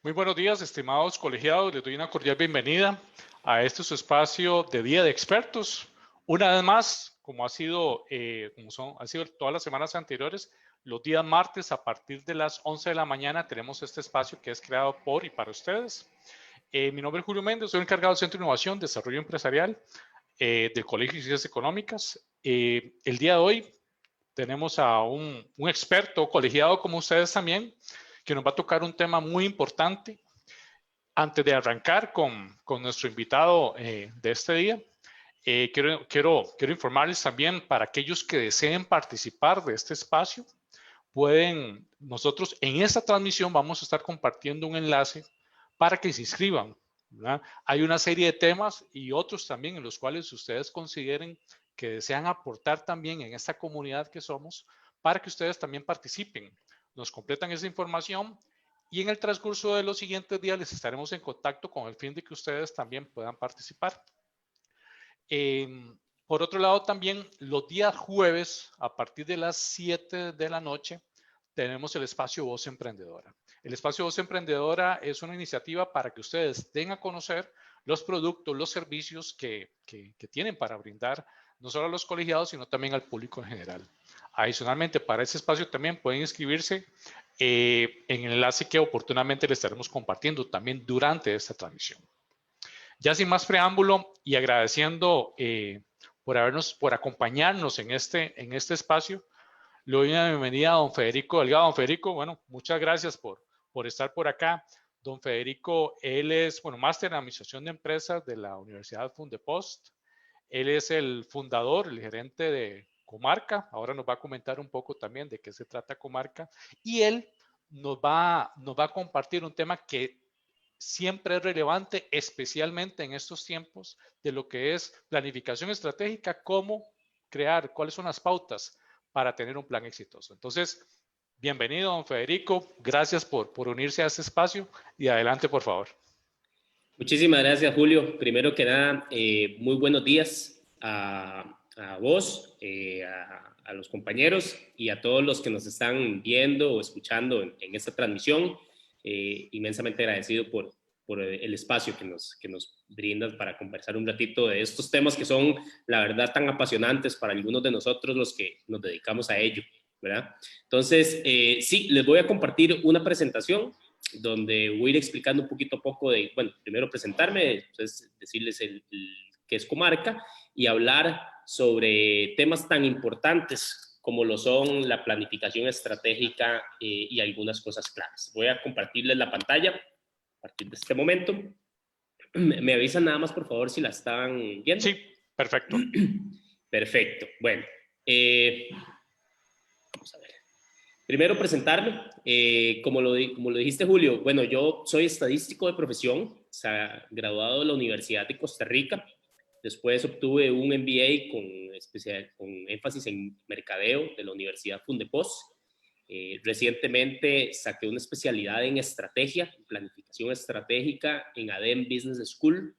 Muy buenos días, estimados colegiados. Les doy una cordial bienvenida a este su espacio de Día de Expertos. Una vez más, como han sido todas las semanas anteriores, los días martes a partir de las 11 de la mañana tenemos este espacio que es creado por y para ustedes. Mi nombre es Julio Méndez, soy encargado del Centro de Innovación y Desarrollo Empresarial del Colegio de Ciencias Económicas. El día de hoy tenemos a un experto colegiado como ustedes también, que nos va a tocar un tema muy importante. Antes de arrancar con nuestro invitado de este día, quiero informarles también para aquellos que deseen participar de este espacio, nosotros en esta transmisión vamos a estar compartiendo un enlace para que se inscriban, ¿verdad? Hay una serie de temas y otros también en los cuales ustedes consideren que desean aportar también en esta comunidad que somos, para que ustedes también participen. Nos completan esa información y en el transcurso de los siguientes días les estaremos en contacto con el fin de que ustedes también puedan participar. Por otro lado, también los días jueves, a partir de las 7 de la noche, tenemos el espacio Voz Emprendedora. El espacio Voz Emprendedora es una iniciativa para que ustedes den a conocer los productos, los servicios que tienen para brindar no solo a los colegiados, sino también al público en general. Adicionalmente, para ese espacio también pueden inscribirse en el enlace que oportunamente les estaremos compartiendo también durante esta transmisión. Ya sin más preámbulo y agradeciendo por acompañarnos en este espacio, le doy una bienvenida a don Federico Delgado. Don Federico, bueno, muchas gracias por estar por acá. Don Federico, él es, máster en Administración de Empresas de la Universidad Fundepost. Él es el fundador, el gerente de Comarca. Ahora nos va a comentar un poco también de qué se trata Comarca. Y él nos va a compartir un tema que siempre es relevante, especialmente en estos tiempos, de lo que es planificación estratégica, cómo crear, cuáles son las pautas para tener un plan exitoso. Entonces, bienvenido, don Federico. Gracias por unirse a este espacio y adelante, por favor. Muchísimas gracias, Julio. Primero que nada, muy buenos días a vos, a los compañeros y a todos los que nos están viendo o escuchando en esta transmisión. Inmensamente agradecido por el espacio que nos brindas para conversar un ratito de estos temas que son, la verdad, tan apasionantes para algunos de nosotros los que nos dedicamos a ello, ¿verdad? Entonces, sí, les voy a compartir una presentación donde voy a ir explicando un poquito a poco de, bueno, primero presentarme, después decirles qué es Comarca y hablar sobre temas tan importantes como lo son la planificación estratégica y algunas cosas claves. Voy a compartirles la pantalla a partir de este momento. Me avisan nada más, por favor, si la están viendo. Sí, perfecto. Perfecto. Bueno, vamos a ver. Primero presentarme, como lo dijiste, Julio, bueno, yo soy estadístico de profesión, o sea, graduado de la Universidad de Costa Rica. Después obtuve un MBA con énfasis en mercadeo de la Universidad Fundepost. Recientemente saqué una especialidad en estrategia, planificación estratégica en ADEM Business School.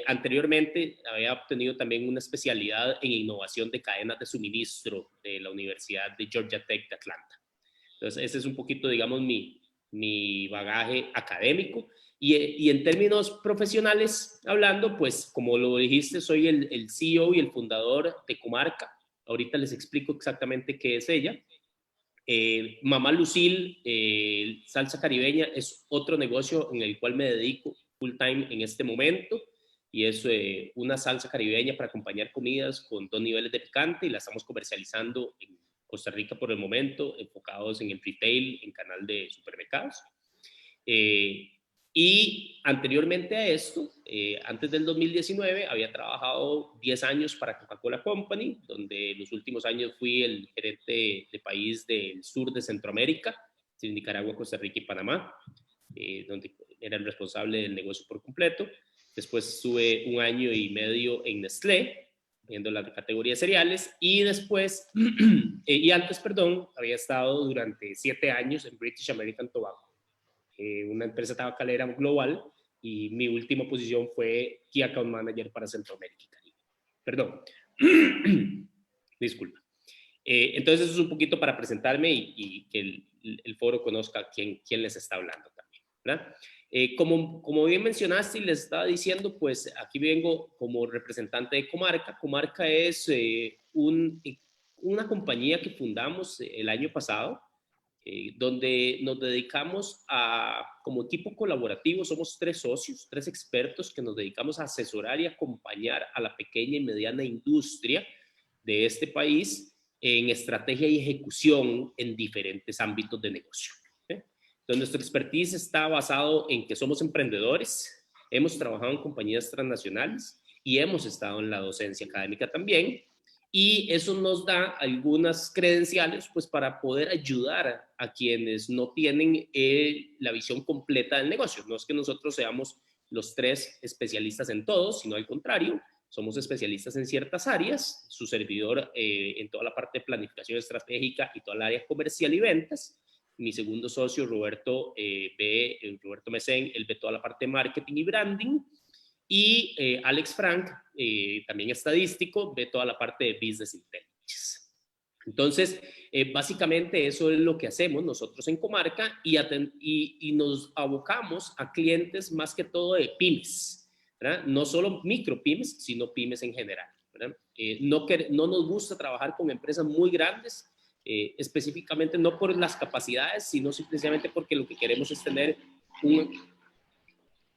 Anteriormente había obtenido también una especialidad en innovación de cadenas de suministro de la Universidad de Georgia Tech de Atlanta. Entonces, ese es un poquito, digamos, mi bagaje académico. Y en términos profesionales hablando, pues, como lo dijiste, soy el CEO y el fundador de Comarca. Ahorita les explico exactamente qué es ella. Mamá Lucil, salsa caribeña, es otro negocio en el cual me dedico full time en este momento, y es una salsa caribeña para acompañar comidas con 2 niveles de picante, y la estamos comercializando en Costa Rica por el momento, enfocados en el retail, en canal de supermercados. Y anteriormente a esto, antes del 2019, había trabajado 10 años para Coca-Cola Company, donde los últimos años fui el gerente de país del sur de Centroamérica, Nicaragua, Costa Rica y Panamá, donde era el responsable del negocio por completo. Después estuve 1 año y medio en Nestlé, viendo la categoría de cereales, y después, había estado durante 7 años en British American Tobacco, una empresa tabacalera global, y mi última posición fue Key Account Manager para Centroamérica y Caribe. Perdón. Disculpa. Entonces, eso es un poquito para presentarme y que el foro conozca quién les está hablando también, ¿verdad? Como bien mencionaste y les estaba diciendo, pues aquí vengo como representante de Comarca. Comarca es una compañía que fundamos el año pasado, donde nos dedicamos como equipo colaborativo, somos 3 socios, 3 expertos que nos dedicamos a asesorar y acompañar a la pequeña y mediana industria de este país en estrategia y ejecución en diferentes ámbitos de negocio. Entonces, nuestro expertise está basado en que somos emprendedores, hemos trabajado en compañías transnacionales y hemos estado en la docencia académica también. Y eso nos da algunas credenciales pues, para poder ayudar a quienes no tienen la visión completa del negocio. No es que nosotros seamos los 3 especialistas en todo, sino al contrario, somos especialistas en ciertas áreas, su servidor en toda la parte de planificación estratégica y toda la área comercial y ventas. Mi segundo socio, Roberto Mesén, él ve toda la parte de marketing y branding. Y Alex Frank, también estadístico, ve toda la parte de business intelligence. Entonces, básicamente eso es lo que hacemos nosotros en Comarca y nos abocamos a clientes más que todo de pymes, ¿verdad? No solo micropymes, sino pymes en general, ¿verdad? No nos gusta trabajar con empresas muy grandes, específicamente no por las capacidades, sino simplemente porque lo que queremos es tener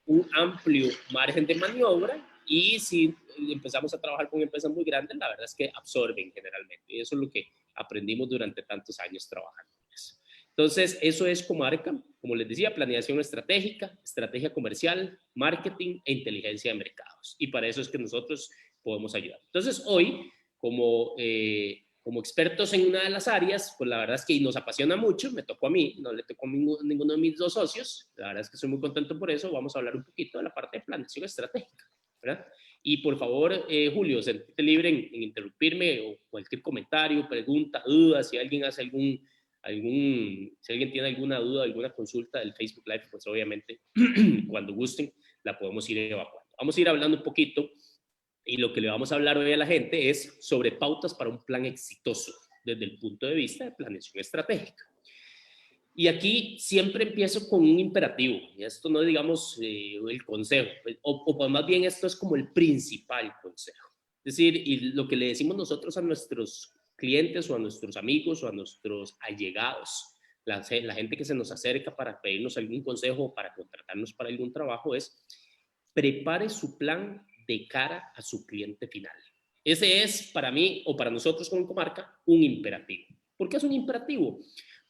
un amplio margen de maniobra, y si empezamos a trabajar con empresas muy grandes, la verdad es que absorben generalmente, y eso es lo que aprendimos durante tantos años trabajando en eso. Entonces, eso es Comarca, como les decía, planeación estratégica, estrategia comercial, marketing e inteligencia de mercados, y para eso es que nosotros podemos ayudar. Entonces, hoy, como expertos en una de las áreas, pues la verdad es que nos apasiona mucho, me tocó a mí, no le tocó a ninguno de mis 2 socios, la verdad es que estoy muy contento por eso. Vamos a hablar un poquito de la parte de planeación estratégica, ¿verdad? Y por favor, Julio, sentite libre en interrumpirme, o cualquier comentario, pregunta, duda, si alguien hace si alguien tiene alguna duda, alguna consulta del Facebook Live, pues obviamente cuando gusten la podemos ir evacuando. Vamos a ir hablando un poquito. Y lo que le vamos a hablar hoy a la gente es sobre pautas para un plan exitoso desde el punto de vista de planeación estratégica. Y aquí siempre empiezo con un imperativo, y esto no es, digamos, el consejo, o más bien esto es como el principal consejo. Es decir, y lo que le decimos nosotros a nuestros clientes o a nuestros amigos o a nuestros allegados, la gente que se nos acerca para pedirnos algún consejo o para contratarnos para algún trabajo, es: prepare su plan de cara a su cliente final. Ese es para mí, o para nosotros como Comarca, un imperativo. ¿Por qué es un imperativo?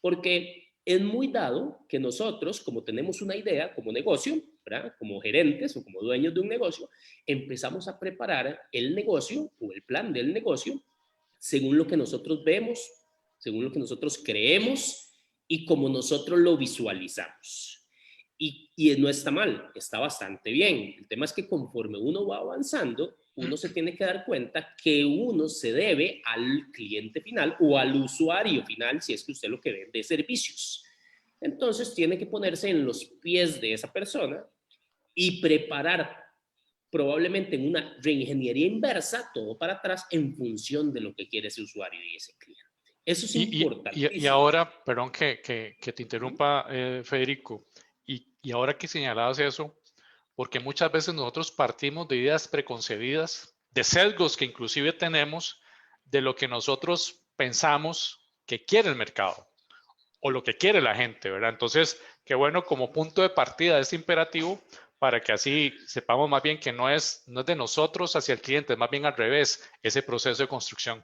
Porque es muy dado que nosotros, como tenemos una idea como negocio, ¿verdad?, como gerentes o como dueños de un negocio, empezamos a preparar el negocio o el plan del negocio según lo que nosotros vemos, según lo que nosotros creemos y como nosotros lo visualizamos. Y no está mal, está bastante bien. El tema es que conforme uno va avanzando, uno se tiene que dar cuenta que uno se debe al cliente final o al usuario final, si es que usted lo que vende es servicios. Entonces tiene que ponerse en los pies de esa persona y preparar probablemente en una reingeniería inversa todo para atrás en función de lo que quiere ese usuario y ese cliente. Eso es importantísimo. Y ahora, perdón que te interrumpa, Federico, y ahora que señalabas eso, porque muchas veces nosotros partimos de ideas preconcebidas, de sesgos que inclusive tenemos de lo que nosotros pensamos que quiere el mercado o lo que quiere la gente, ¿verdad? Entonces, qué bueno como punto de partida de este imperativo, para que así sepamos más bien que no es de nosotros hacia el cliente, es más bien al revés, ese proceso de construcción.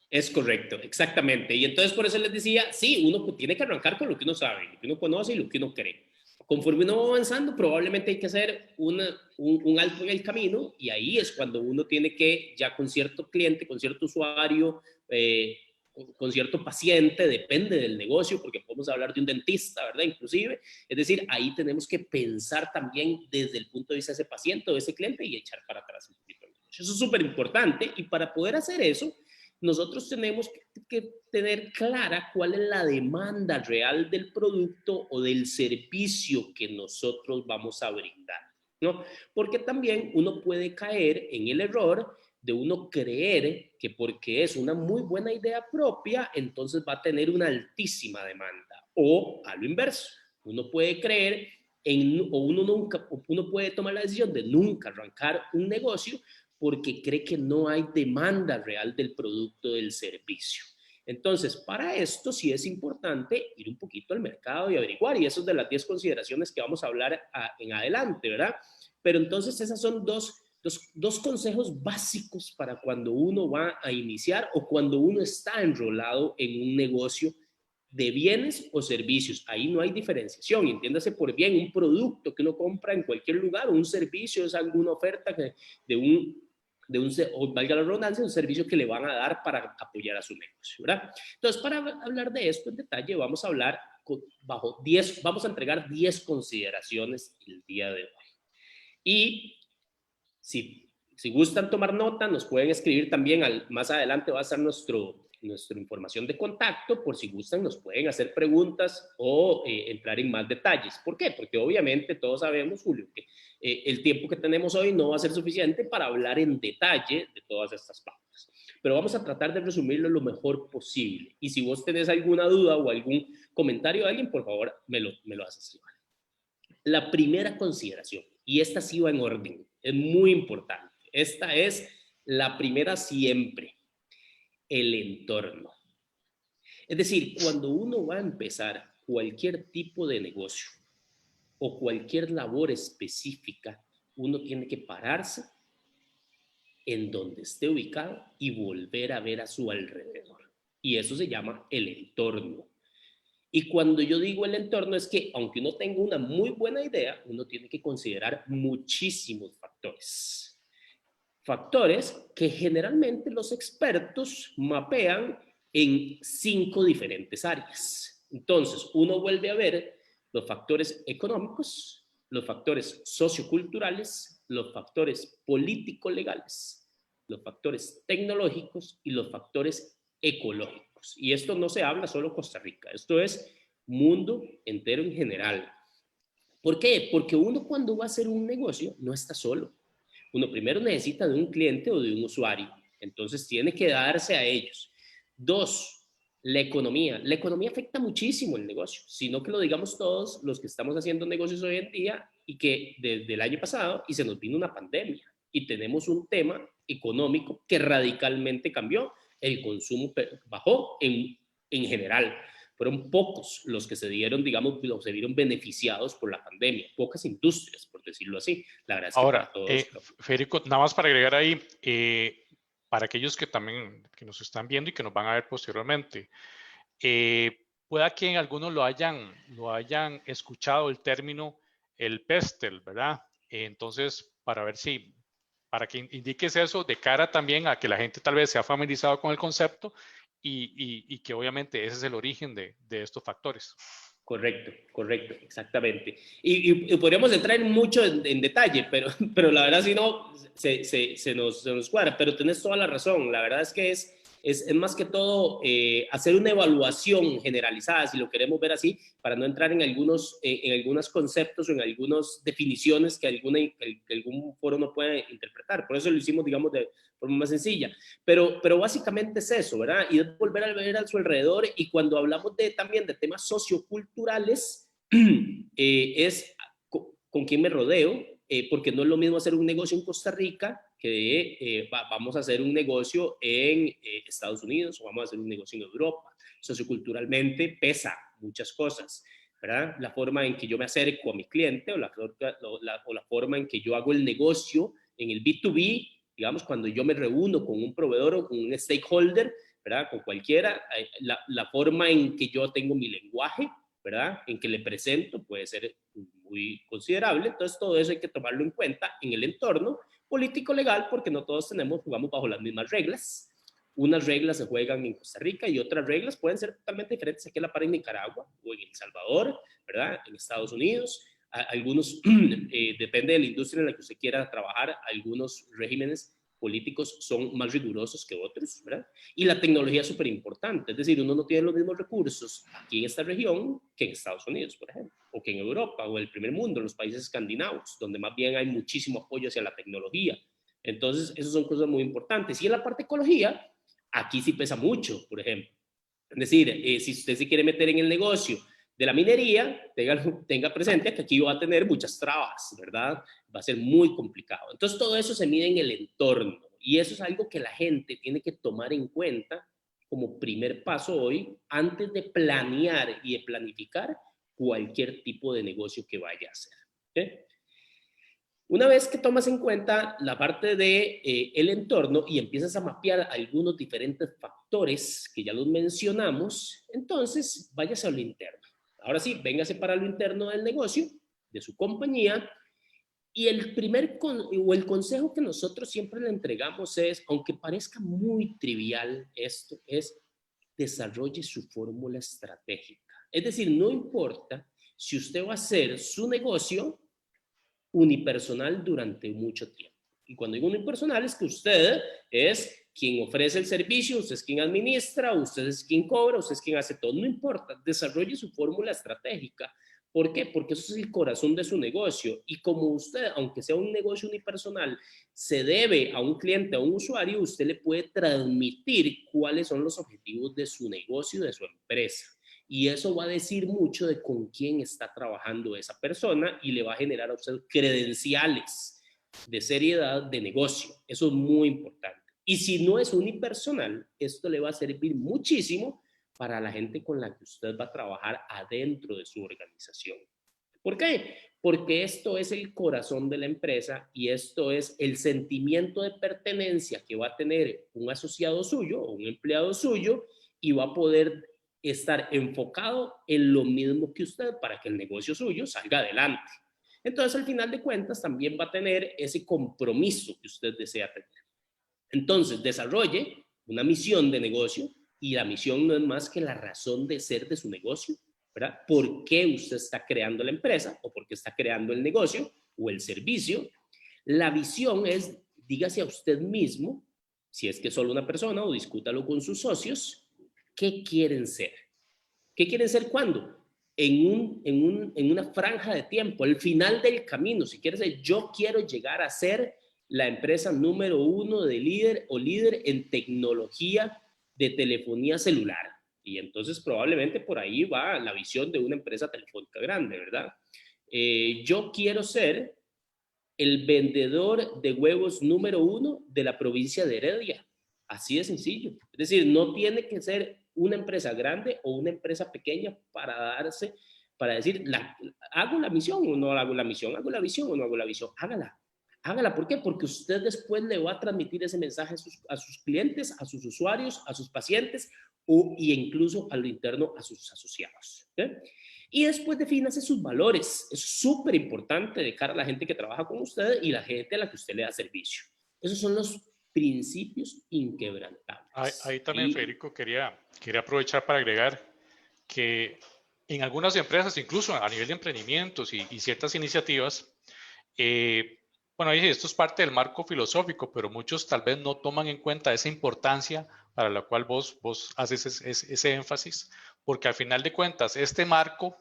Es correcto, exactamente. Y entonces por eso les decía, sí, uno tiene que arrancar con lo que uno sabe, lo que uno conoce y lo que uno cree. Conforme uno va avanzando, probablemente hay que hacer un alto en el camino, y ahí es cuando uno tiene que, ya con cierto cliente, con cierto usuario, con cierto paciente, depende del negocio, porque podemos hablar de un dentista, ¿verdad? Inclusive, es decir, ahí tenemos que pensar también desde el punto de vista de ese paciente o de ese cliente y echar para atrás un poquito el negocio. Eso es súper importante, y para poder hacer eso, nosotros tenemos que tener clara cuál es la demanda real del producto o del servicio que nosotros vamos a brindar, ¿no? Porque también uno puede caer en el error de uno creer que porque es una muy buena idea propia, entonces va a tener una altísima demanda. O a lo inverso, uno puede creer uno puede tomar la decisión de nunca arrancar un negocio porque cree que no hay demanda real del producto o del servicio. Entonces, para esto sí es importante ir un poquito al mercado y averiguar, y eso es de las 10 consideraciones que vamos a hablar en adelante, ¿verdad? Pero entonces esas son dos consejos básicos para cuando uno va a iniciar o cuando uno está enrolado en un negocio de bienes o servicios. Ahí no hay diferenciación, entiéndase por bien, un producto que uno compra en cualquier lugar o un servicio es alguna oferta o valga la redundancia, un servicio que le van a dar para apoyar a su negocio, ¿verdad? Entonces, para hablar de esto en detalle, vamos a hablar vamos a entregar 10 consideraciones el día de hoy. Y si gustan tomar nota, nos pueden escribir también, más adelante va a estar nuestra información de contacto, por si gustan nos pueden hacer preguntas o entrar en más detalles. ¿Por qué? Porque obviamente todos sabemos, Julio, que el tiempo que tenemos hoy no va a ser suficiente para hablar en detalle de todas estas pautas. Pero vamos a tratar de resumirlo lo mejor posible. Y si vos tenés alguna duda o algún comentario de alguien, por favor, me lo haces llegar. La primera consideración, y esta sí va en orden, es muy importante. Esta es la primera siempre, el entorno. Es decir, cuando uno va a empezar cualquier tipo de negocio o cualquier labor específica, uno tiene que pararse en donde esté ubicado y volver a ver a su alrededor. Y eso se llama el entorno. Y cuando yo digo el entorno es que aunque uno tenga una muy buena idea, uno tiene que considerar muchísimos factores. Factores que generalmente los expertos mapean en 5 diferentes áreas. Entonces, uno vuelve a ver los factores económicos, los factores socioculturales, los factores político-legales, los factores tecnológicos y los factores ecológicos. Y esto no se habla solo Costa Rica, esto es mundo entero en general. ¿Por qué? Porque uno cuando va a hacer un negocio no está solo. Uno primero necesita de un cliente o de un usuario, entonces tiene que darse a ellos. 2, la economía. La economía afecta muchísimo el negocio, sino que lo digamos todos los que estamos haciendo negocios hoy en día y que desde el año pasado y se nos vino una pandemia y tenemos un tema económico que radicalmente cambió. El consumo bajó en general. Fueron pocos los que se dieron, digamos, se vieron beneficiados por la pandemia, pocas industrias, por decirlo así. La verdad es que Ahora, para todos... Federico, nada más para agregar ahí, para aquellos que también que nos están viendo y que nos van a ver posteriormente, pueda que en algunos lo hayan escuchado el término el PESTEL, ¿verdad? Entonces, para que indiques eso de cara también a que la gente tal vez se ha familiarizado con el concepto y que obviamente ese es el origen de estos factores. Correcto, exactamente. Y podríamos entrar en mucho en detalle, pero la verdad si no, se nos cuadra, pero tenés toda la razón. La verdad es que es más que todo hacer una evaluación generalizada, si lo queremos ver así, para no entrar en algunos conceptos o en algunas definiciones que algún foro no puede interpretar. Por eso lo hicimos, digamos, de forma más sencilla. Pero básicamente es eso, ¿verdad? Y es volver a ver a su alrededor. Y cuando hablamos también de temas socioculturales, es con quién me rodeo, porque no es lo mismo hacer un negocio en Costa Rica que vamos a hacer un negocio en Estados Unidos o vamos a hacer un negocio en Europa. Socioculturalmente pesa muchas cosas, ¿verdad? La forma en que yo me acerco a mi cliente o la forma en que yo hago el negocio en el B2B, digamos, cuando yo me reúno con un proveedor o con un stakeholder, ¿verdad? Con cualquiera, la forma en que yo tengo mi lenguaje, ¿verdad? En que le presento puede ser muy considerable. Entonces, todo eso hay que tomarlo en cuenta en el entorno político-legal, porque no todos jugamos bajo las mismas reglas. Unas reglas se juegan en Costa Rica y otras reglas pueden ser totalmente diferentes aquí en Nicaragua o en El Salvador, ¿verdad? En Estados Unidos. Algunos, depende de la industria en la que usted quiera trabajar, algunos regímenes políticos son más rigurosos que otros, ¿verdad? Y la tecnología es súper importante, es decir, uno no tiene los mismos recursos aquí en esta región que en Estados Unidos, por ejemplo, o que en Europa o en el primer mundo, en los países escandinavos, donde más bien hay muchísimo apoyo hacia la tecnología, Entonces, esas son cosas muy importantes. Y en la parte de ecología, aquí sí pesa mucho, por ejemplo. Es decir, si usted se quiere meter en el negocio de la minería, tenga presente que aquí va a tener muchas trabas, ¿verdad? Va a ser muy complicado. Entonces, todo eso se mide en el entorno y eso es algo que la gente tiene que tomar en cuenta como primer paso hoy antes de planear y de planificar cualquier tipo de negocio que vaya a hacer. ¿Okay? Una vez que tomas en cuenta la parte de el entorno y empiezas a mapear algunos diferentes factores que ya los mencionamos, entonces váyase a lo interno. Ahora sí, véngase para lo interno del negocio, de su compañía, y el el consejo que nosotros siempre le entregamos es, aunque parezca muy trivial esto, es desarrolle su fórmula estratégica. Es decir, no importa si usted va a hacer su negocio unipersonal durante mucho tiempo. Y cuando digo unipersonal es que usted es quien ofrece el servicio, usted es quien administra, usted es quien cobra, usted es quien hace todo. No importa, desarrolle su fórmula estratégica. ¿Por qué? Porque eso es el corazón de su negocio. Y como usted, aunque sea un negocio unipersonal, se debe a un cliente, a un usuario, usted le puede transmitir cuáles son los objetivos de su negocio, de su empresa. Y eso va a decir mucho de con quién está trabajando esa persona y le va a generar a usted credenciales de seriedad de negocio. Eso es muy importante. Y si no es unipersonal, esto le va a servir muchísimo para la gente con la que usted va a trabajar adentro de su organización. ¿Por qué? Porque esto es el corazón de la empresa y esto es el sentimiento de pertenencia que va a tener un asociado suyo o un empleado suyo y va a poder estar enfocado en lo mismo que usted para que el negocio suyo salga adelante. Entonces, al final de cuentas, también va a tener ese compromiso que usted desea tener. Entonces, desarrolle una misión de negocio y la misión no es más que la razón de ser de su negocio, ¿verdad? ¿Por qué usted está creando la empresa o por qué está creando el negocio o el servicio? La visión es, dígase a usted mismo, si es que solo una persona o discútalo con sus socios, ¿qué quieren ser? ¿Qué quieren ser cuándo? En una franja de tiempo, al final del camino. Si quieres ser, yo quiero llegar a ser la empresa número 1 de líder o líder en tecnología de telefonía celular. Y entonces probablemente por ahí va la visión de una empresa telefónica grande, ¿verdad? Yo quiero ser el vendedor de huevos número 1 de la provincia de Heredia. Así de sencillo. Es decir, no tiene que ser una empresa grande o una empresa pequeña para decir, ¿hago la misión o no hago la misión? ¿Hago la visión o no hago la visión? Hágala. Hágala. ¿Por qué? Porque usted después le va a transmitir ese mensaje a sus clientes, a sus usuarios, a sus pacientes y incluso a lo interno a sus asociados. ¿Okay? Y después defínase sus valores. Es súper importante de cara a la gente que trabaja con usted y la gente a la que usted le da servicio. Esos son los principios inquebrantables. Ahí también, Federico, quería aprovechar para agregar que en algunas empresas, incluso a nivel de emprendimientos y ciertas iniciativas, bueno, esto es parte del marco filosófico, pero muchos tal vez no toman en cuenta esa importancia para la cual vos haces ese énfasis, porque al final de cuentas, este marco,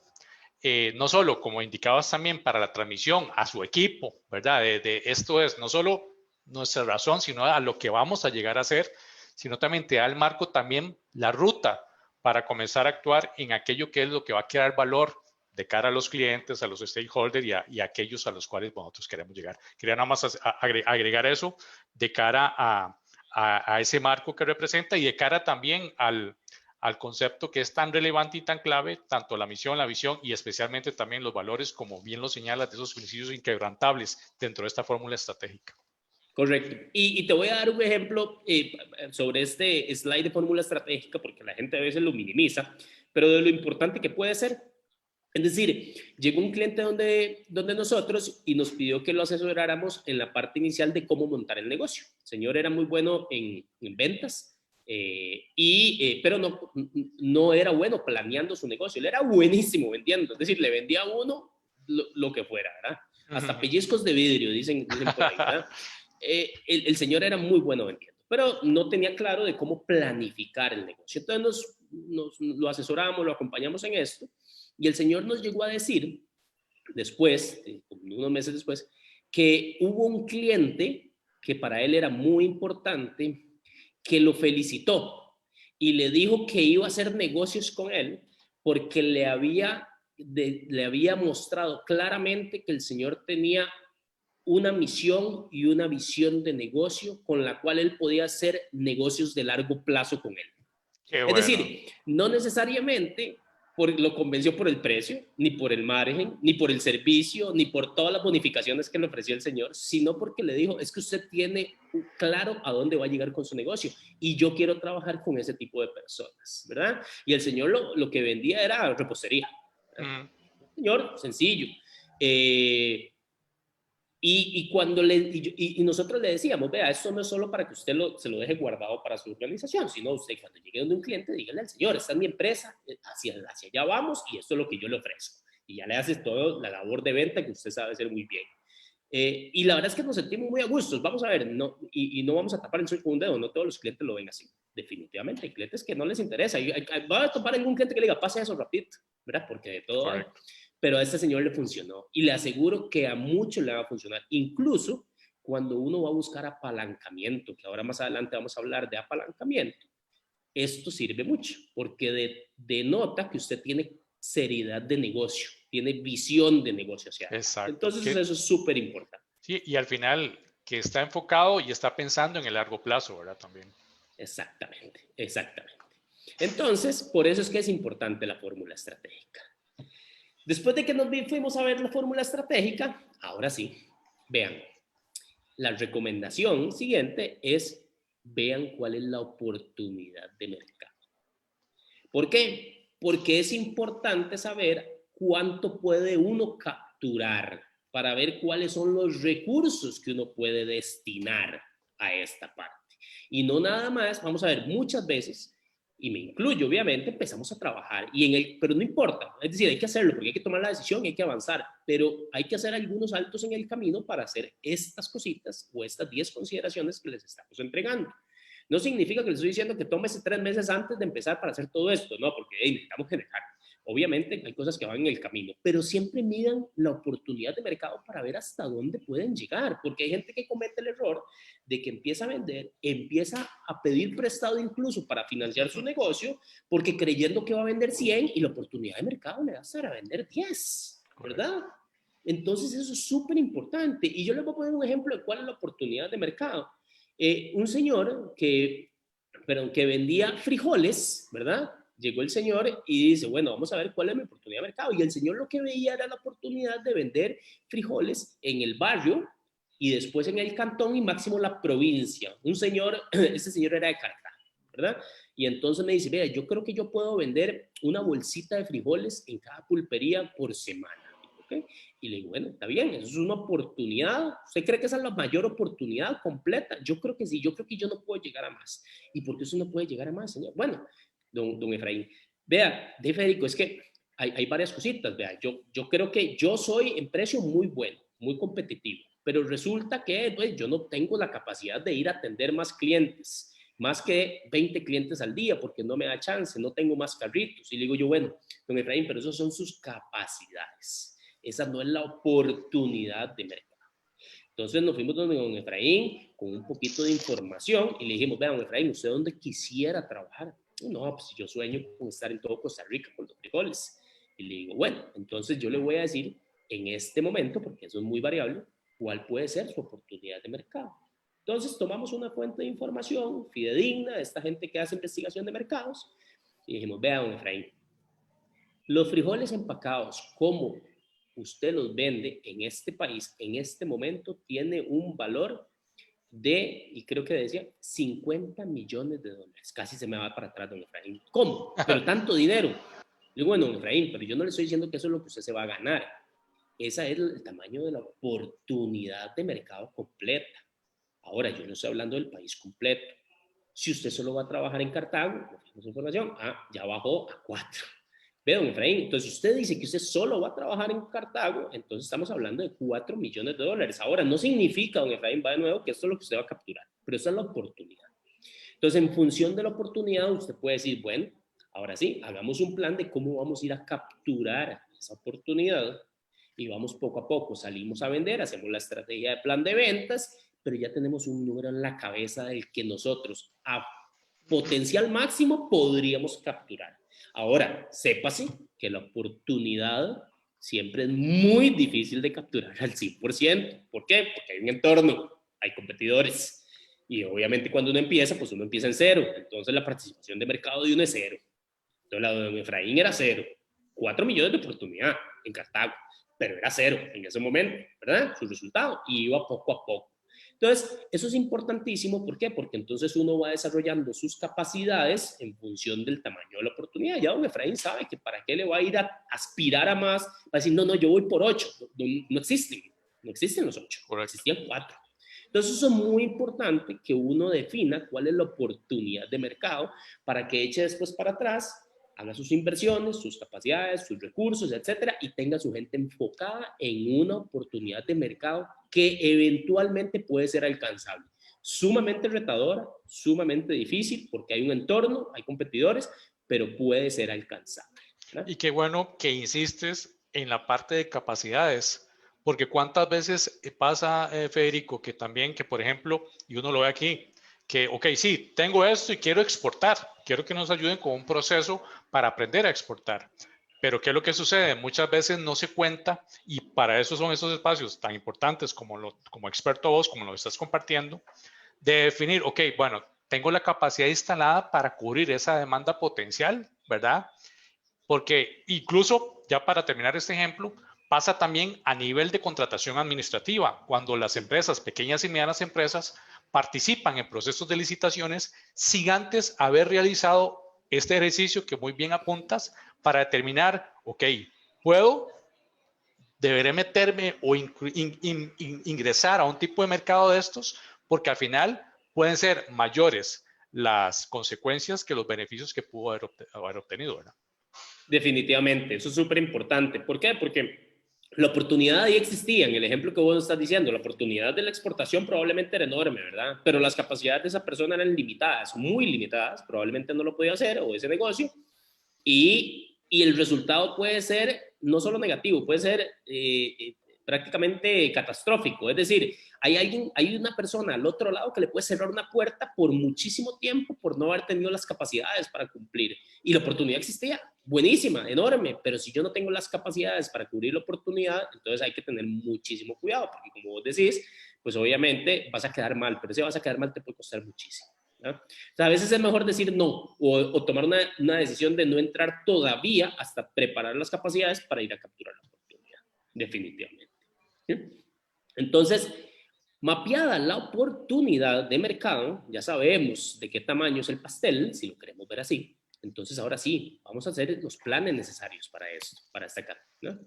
no solo, como indicabas también, para la transmisión a su equipo, ¿verdad? Esto es no solo nuestra razón, sino a lo que vamos a llegar a hacer, sino también te da el marco también la ruta para comenzar a actuar en aquello que es lo que va a crear valor de cara a los clientes, a los stakeholders y a aquellos a los cuales nosotros queremos llegar. Quería nada más agregar eso de cara a ese marco que representa y de cara también al concepto que es tan relevante y tan clave, tanto la misión, la visión y especialmente también los valores, como bien lo señalas, de esos principios inquebrantables dentro de esta fórmula estratégica. Correcto. Y te voy a dar un ejemplo sobre este slide de fórmula estratégica, porque la gente a veces lo minimiza, pero de lo importante que puede ser. Es decir, llegó un cliente donde nosotros y nos pidió que lo asesoráramos en la parte inicial de cómo montar el negocio. El señor era muy bueno en ventas, pero no era bueno planeando su negocio. Él era buenísimo vendiendo, es decir, le vendía a uno lo que fuera, ¿verdad? Hasta pellizcos de vidrio, dicen por ahí, ¿verdad? El señor era muy bueno vendiendo, pero no tenía claro de cómo planificar el negocio. Entonces lo asesoramos, lo acompañamos en esto, y el señor nos llegó a decir, después, unos meses después, que hubo un cliente que para él era muy importante, que lo felicitó y le dijo que iba a hacer negocios con él porque le había mostrado claramente que el Señor tenía una misión y una visión de negocio con la cual él podía hacer negocios de largo plazo con él. Qué Es bueno. decir, no necesariamente lo convenció por el precio, ni por el margen, ni por el servicio, ni por todas las bonificaciones que le ofreció el Señor, sino porque le dijo, es que usted tiene claro a dónde va a llegar con su negocio y yo quiero trabajar con ese tipo de personas, ¿verdad? Y el Señor lo que vendía era repostería. Señor, sencillo. Y nosotros le decíamos, vea, esto no es solo para que usted se lo deje guardado para su organización, sino usted cuando llegue donde un cliente, dígale al señor, esta es mi empresa, hacia allá vamos y esto es lo que yo le ofrezco. Y ya le haces toda la labor de venta que usted sabe hacer muy bien. Y la verdad es que nos sentimos muy a gustos. Vamos a ver, no, y no vamos a tapar el sol con un dedo, no todos los clientes lo ven así. Definitivamente, hay clientes que no les interesa. Va a topar algún cliente que le diga, pase eso rapidito, ¿verdad? Porque de todo hay. Pero a este señor le funcionó y le aseguro que a muchos le va a funcionar, incluso cuando uno va a buscar apalancamiento, que ahora más adelante vamos a hablar de apalancamiento. Esto sirve mucho porque denota que usted tiene seriedad de negocio, tiene visión de negocio hacia él. Exacto. Entonces eso es súper importante. Sí, y al final que está enfocado y está pensando en el largo plazo, ¿verdad? También. Exactamente, exactamente. Entonces, por eso es que es importante la fórmula estratégica. Después de que nos fuimos a ver la fórmula estratégica, ahora sí, vean, la recomendación siguiente es vean cuál es la oportunidad de mercado. ¿Por qué? Porque es importante saber cuánto puede uno capturar para ver cuáles son los recursos que uno puede destinar a esta parte. Y no nada más, vamos a ver, muchas veces, y me incluyo obviamente, empezamos a trabajar, pero no importa, es decir, hay que hacerlo porque hay que tomar la decisión y hay que avanzar, pero hay que hacer algunos saltos en el camino para hacer estas cositas o estas 10 consideraciones que les estamos entregando. No significa que les estoy diciendo que tómese 3 meses antes de empezar para hacer todo esto, no, porque necesitamos generar. Obviamente hay cosas que van en el camino, pero siempre midan la oportunidad de mercado para ver hasta dónde pueden llegar, porque hay gente que comete el error de que empieza a vender, empieza a pedir prestado incluso para financiar su negocio, porque creyendo que va a vender 100 y la oportunidad de mercado le va a estar a vender 10, ¿verdad? Entonces eso es súper importante. Y yo les voy a poner un ejemplo de cuál es la oportunidad de mercado. Un señor que vendía frijoles, ¿verdad? Llegó el señor y dice, bueno, vamos a ver cuál es mi oportunidad de mercado. Y el señor lo que veía era la oportunidad de vender frijoles en el barrio y después en el cantón y máximo la provincia. Este señor era de Cartago, ¿verdad? Y entonces me dice, mira, yo creo que yo puedo vender una bolsita de frijoles en cada pulpería por semana. ¿Okay? Y le digo, bueno, está bien, eso es una oportunidad. ¿Usted cree que esa es la mayor oportunidad completa? Yo creo que sí, yo creo que yo no puedo llegar a más. ¿Y por qué usted no puede llegar a más, señor? Bueno, don Efraín, vea, de Federico, es que hay varias cositas, vea, yo creo que yo soy en precio muy bueno, muy competitivo, pero resulta que pues, yo no tengo la capacidad de ir a atender más clientes, más que 20 clientes al día, porque no me da chance, no tengo más carritos. Y le digo yo, bueno, don Efraín, pero esas son sus capacidades. Esa no es la oportunidad de mercado. Entonces nos fuimos donde don Efraín con un poquito de información y le dijimos, vean, don Efraín, ¿usted dónde quisiera trabajar? No, pues yo sueño con estar en todo Costa Rica con los frijoles. Y le digo, bueno, entonces yo le voy a decir en este momento, porque eso es muy variable, cuál puede ser su oportunidad de mercado. Entonces tomamos una fuente de información fidedigna de esta gente que hace investigación de mercados y dijimos, vean, don Efraín, los frijoles empacados, como usted los vende en este país, en este momento, tiene un valor de, y creo que decía, 50 millones de dólares. Casi se me va para atrás, don Efraín. ¿Cómo? Pero tanto dinero. Digo, bueno, don Efraín, pero yo no le estoy diciendo que eso es lo que usted se va a ganar. Ese es el tamaño de la oportunidad de mercado completa. Ahora, yo no estoy hablando del país completo. Si usted solo va a trabajar en Cartago, nos información, ya bajó a 4. Ve, don Efraín, entonces usted dice que usted solo va a trabajar en Cartago, entonces estamos hablando de 4 millones de dólares. Ahora, no significa, don Efraín, va de nuevo, que esto es lo que usted va a capturar, pero esa es la oportunidad. Entonces, en función de la oportunidad, usted puede decir, bueno, ahora sí, hagamos un plan de cómo vamos a ir a capturar esa oportunidad y vamos poco a poco, salimos a vender, hacemos la estrategia de plan de ventas, pero ya tenemos un número en la cabeza del que nosotros a potencial máximo podríamos capturar. Ahora, sépase que la oportunidad siempre es muy difícil de capturar al 100%. ¿Por qué? Porque hay un entorno, hay competidores. Y obviamente cuando uno empieza, pues uno empieza en cero. Entonces la participación de mercado de uno es cero. Entonces la de don Efraín era cero. 4 millones de oportunidad en Cartago, pero era cero en ese momento, ¿verdad? Su resultado. Y iba poco a poco. Entonces, eso es importantísimo. ¿Por qué? Porque entonces uno va desarrollando sus capacidades en función del tamaño de la oportunidad. Ya don Efraín sabe que para qué le va a ir a aspirar a más, va a decir, no, no, yo voy por 8. No, no existen, no existen los 8, existían 4. Entonces, eso es muy importante que uno defina cuál es la oportunidad de mercado para que eche después para atrás, haga sus inversiones, sus capacidades, sus recursos, etcétera, y tenga su gente enfocada en una oportunidad de mercado que eventualmente puede ser alcanzable. Sumamente retadora, sumamente difícil, porque hay un entorno, hay competidores, pero puede ser alcanzable, ¿verdad? Y qué bueno que insistes en la parte de capacidades, porque cuántas veces pasa, Federico, que también, que por ejemplo, y uno lo ve aquí, que, ok, sí, tengo esto y quiero exportar, quiero que nos ayuden con un proceso para aprender a exportar. Pero ¿qué es lo que sucede? Muchas veces no se cuenta y para eso son esos espacios tan importantes como experto vos, como lo estás compartiendo, de definir, ok, bueno, tengo la capacidad instalada para cubrir esa demanda potencial, ¿verdad? Porque incluso, ya para terminar este ejemplo, pasa también a nivel de contratación administrativa, cuando las empresas, pequeñas y medianas empresas, participan en procesos de licitaciones sin antes haber realizado este ejercicio que muy bien apuntas para determinar, ok, ¿puedo, deberé meterme o ingresar a un tipo de mercado de estos? Porque al final pueden ser mayores las consecuencias que los beneficios que pudo haber obtenido, ¿verdad? Definitivamente, eso es súper importante. ¿Por qué? Porque la oportunidad ahí existía, en el ejemplo que vos estás diciendo, la oportunidad de la exportación probablemente era enorme, ¿verdad? Pero las capacidades de esa persona eran limitadas, muy limitadas, probablemente no lo podía hacer, o ese negocio, y el resultado puede ser no solo negativo, puede ser prácticamente catastrófico. Es decir, hay una persona al otro lado que le puede cerrar una puerta por muchísimo tiempo por no haber tenido las capacidades para cumplir. Y la oportunidad existía, buenísima, enorme, pero si yo no tengo las capacidades para cubrir la oportunidad, entonces hay que tener muchísimo cuidado, porque como vos decís, pues obviamente vas a quedar mal, pero si vas a quedar mal te puede costar muchísimo, ¿no? O sea, a veces es mejor decir no o tomar una decisión de no entrar todavía hasta preparar las capacidades para ir a capturar la oportunidad, definitivamente. ¿Sí? Entonces, mapeada la oportunidad de mercado, ya sabemos de qué tamaño es el pastel, si lo queremos ver así. Entonces, ahora sí, vamos a hacer los planes necesarios para esto, para destacar, ¿no?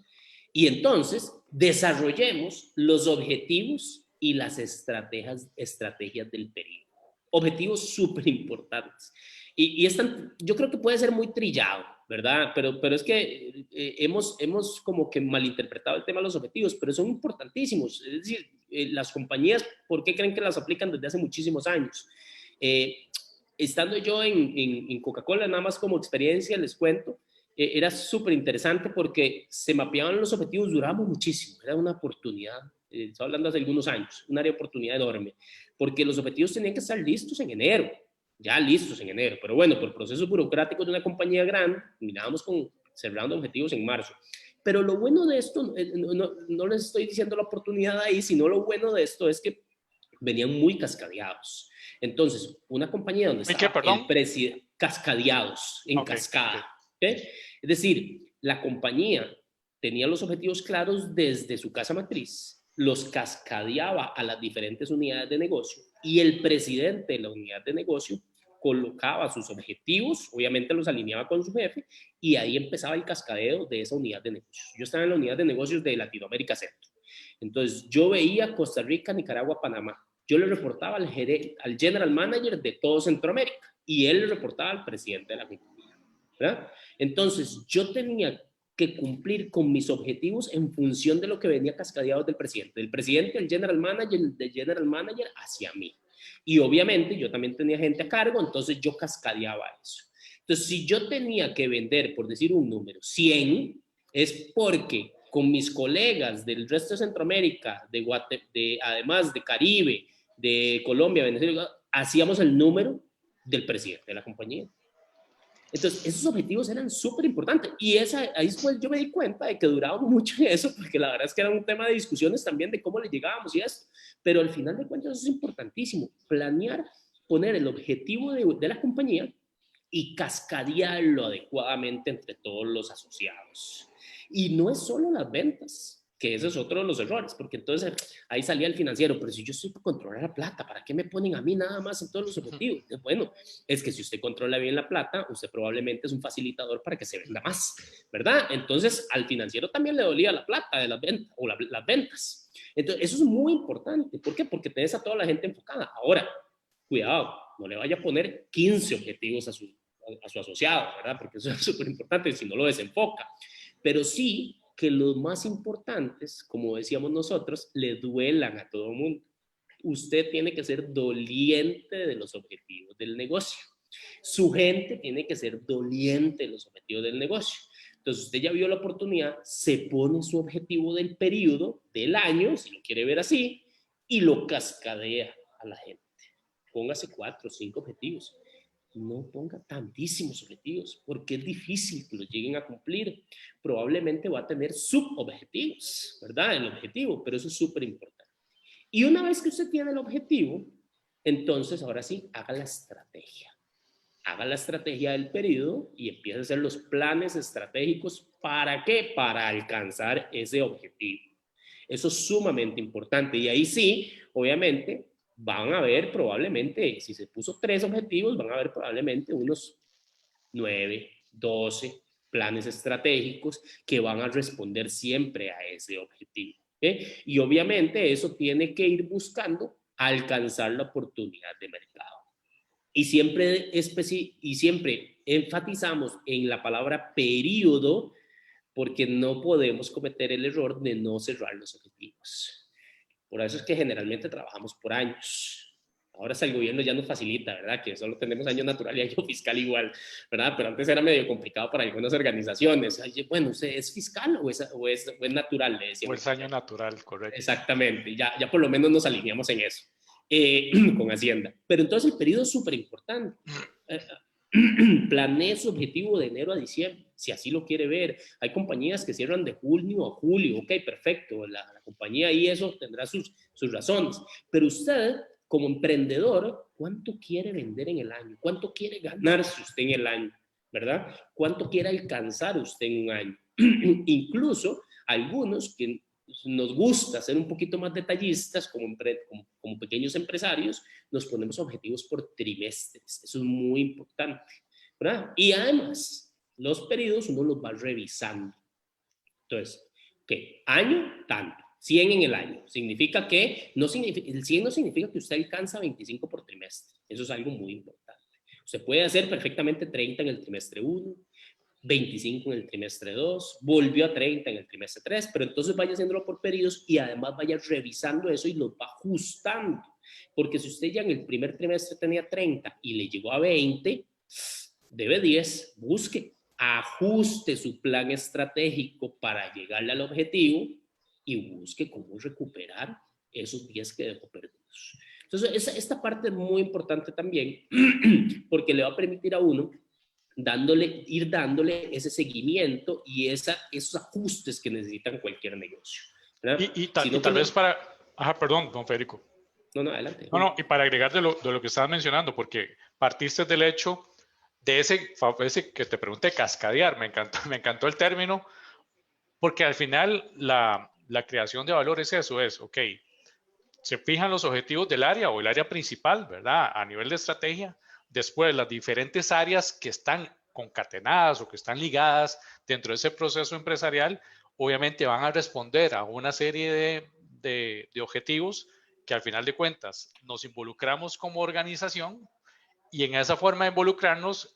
Y entonces, desarrollemos los objetivos y las estrategias del periodo. Objetivos súper importantes. Y yo creo que puede ser muy trillado, ¿verdad? Pero es que hemos como que malinterpretado el tema de los objetivos, pero son importantísimos. Es decir, las compañías, ¿por qué creen que las aplican desde hace muchísimos años? Estando yo en Coca-Cola, nada más como experiencia, les cuento, era súper interesante porque se mapeaban los objetivos, durábamos muchísimo, era una oportunidad, estoy hablando hace algunos años, un área de oportunidad enorme, porque los objetivos tenían que estar listos en enero, ya listos en enero, pero bueno, por procesos burocráticos de una compañía grande, mirábamos con cerrando objetivos en marzo. Pero lo bueno de esto, no les estoy diciendo la oportunidad ahí, sino lo bueno de esto es que venían muy cascadeados. Entonces, una compañía donde ¿Y qué, estaba perdón? el presidente, cascadeados, en Okay, cascada. okay. ¿Okay? Es decir, la compañía tenía los objetivos claros desde su casa matriz, los cascadeaba a las diferentes unidades de negocio y el presidente de la unidad de negocio colocaba sus objetivos, obviamente los alineaba con su jefe y ahí empezaba el cascadeo de esa unidad de negocios. Yo estaba en la unidad de negocios de Latinoamérica Centro. Entonces yo veía Costa Rica, Nicaragua, Panamá. Yo le reportaba al general manager de todo Centroamérica y él le reportaba al presidente de la compañía, ¿verdad? Entonces yo tenía que cumplir con mis objetivos en función de lo que venía cascadeado del presidente, el general manager, del general manager hacia mí. Y obviamente yo también tenía gente a cargo, entonces yo cascadeaba eso. Entonces, si yo tenía que vender, por decir un número, 100, es porque con mis colegas del resto de Centroamérica, además de Caribe, de Colombia, Venezuela, hacíamos el número del presidente de la compañía. Entonces, esos objetivos eran súper importantes. Y ahí después yo me di cuenta de que durábamos mucho en eso, porque la verdad es que era un tema de discusiones también de cómo le llegábamos y eso. Pero al final de cuentas eso es importantísimo. Planear, poner el objetivo de la compañía y cascadearlo adecuadamente entre todos los asociados. Y no es solo las ventas, que ese es otro de los errores, porque entonces ahí salía el financiero, pero si yo estoy para controlar la plata, ¿para qué me ponen a mí nada más en todos los objetivos? Bueno, es que si usted controla bien la plata, usted probablemente es un facilitador para que se venda más, ¿verdad? Entonces al financiero también le dolía la plata de las ventas o las ventas. Entonces eso es muy importante. ¿Por qué? Porque tenés a toda la gente enfocada. Ahora, cuidado, no le vaya a poner 15 objetivos a su asociado, ¿verdad? Porque eso es súper importante si no lo desenfoca. Pero sí que los más importantes, como decíamos nosotros, le duelan a todo el mundo. Usted tiene que ser doliente de los objetivos del negocio. Su gente tiene que ser doliente de los objetivos del negocio. Entonces, usted ya vio la oportunidad, se pone su objetivo del periodo, del año, si lo quiere ver así, y lo cascadea a la gente. Póngase 4 o 5 objetivos. No ponga tantísimos objetivos, porque es difícil que los lleguen a cumplir. Probablemente va a tener subobjetivos, ¿verdad? El objetivo, pero eso es súper importante. Y una vez que usted tiene el objetivo, entonces ahora sí, haga la estrategia. Haga la estrategia del periodo y empiece a hacer los planes estratégicos. ¿Para qué? Para alcanzar ese objetivo. Eso es sumamente importante. Y ahí sí, obviamente, van a ver probablemente, si se puso 3 objetivos, van a ver probablemente unos 9, 12 planes estratégicos que van a responder siempre a ese objetivo. Y obviamente eso tiene que ir buscando alcanzar la oportunidad de mercado. Y siempre enfatizamos en la palabra periodo, porque no podemos cometer el error de no cerrar los objetivos. Por eso es que generalmente trabajamos por años. Ahora el gobierno ya nos facilita, ¿verdad? Que solo tenemos año natural y año fiscal igual, ¿verdad? Pero antes era medio complicado para algunas organizaciones. Bueno, ¿es fiscal o es natural? Le decíamos. O es año natural, correcto. Exactamente, ya por lo menos nos alineamos en eso, con Hacienda. Pero entonces el periodo es súper importante. Planee su objetivo de enero a diciembre, si así lo quiere ver. Hay compañías que cierran de junio a julio, ok, perfecto, la compañía y eso tendrá sus razones. Pero usted, como emprendedor, ¿cuánto quiere vender en el año? ¿Cuánto quiere ganarse usted en el año? ¿Verdad? ¿Cuánto quiere alcanzar usted en un año? Incluso algunos que nos gusta ser un poquito más detallistas como pequeños empresarios, nos ponemos objetivos por trimestres. Eso es muy importante, ¿verdad? Y además, los periodos uno los va revisando. Entonces, ¿qué? Año, tanto. 100 en el año. Significa que, el 100 no significa que usted alcanza 25 por trimestre. Eso es algo muy importante. Usted puede hacer perfectamente 30 en el trimestre 1, 25 en el trimestre 2, volvió a 30 en el trimestre 3, pero entonces vaya haciéndolo por periodos y además vaya revisando eso y lo va ajustando. Porque si usted ya en el primer trimestre tenía 30 y le llegó a 20, debe 10, busque, ajuste su plan estratégico para llegarle al objetivo y busque cómo recuperar esos 10 que dejó perdidos. Entonces, esta parte es muy importante también porque le va a permitir a uno ir dándole ese seguimiento y esos ajustes que necesitan cualquier negocio. Y tal vez para... Ajá, perdón, don Federico. No, adelante. No, y para agregar de lo que estabas mencionando, porque partiste del hecho de ese que te pregunté, cascadear, me encantó el término, porque al final la creación de valor es eso, ok, se fijan los objetivos del área o el área principal, ¿verdad? A nivel de estrategia. Después, las diferentes áreas que están concatenadas o que están ligadas dentro de ese proceso empresarial, obviamente van a responder a una serie de objetivos que al final de cuentas nos involucramos como organización y en esa forma de involucrarnos,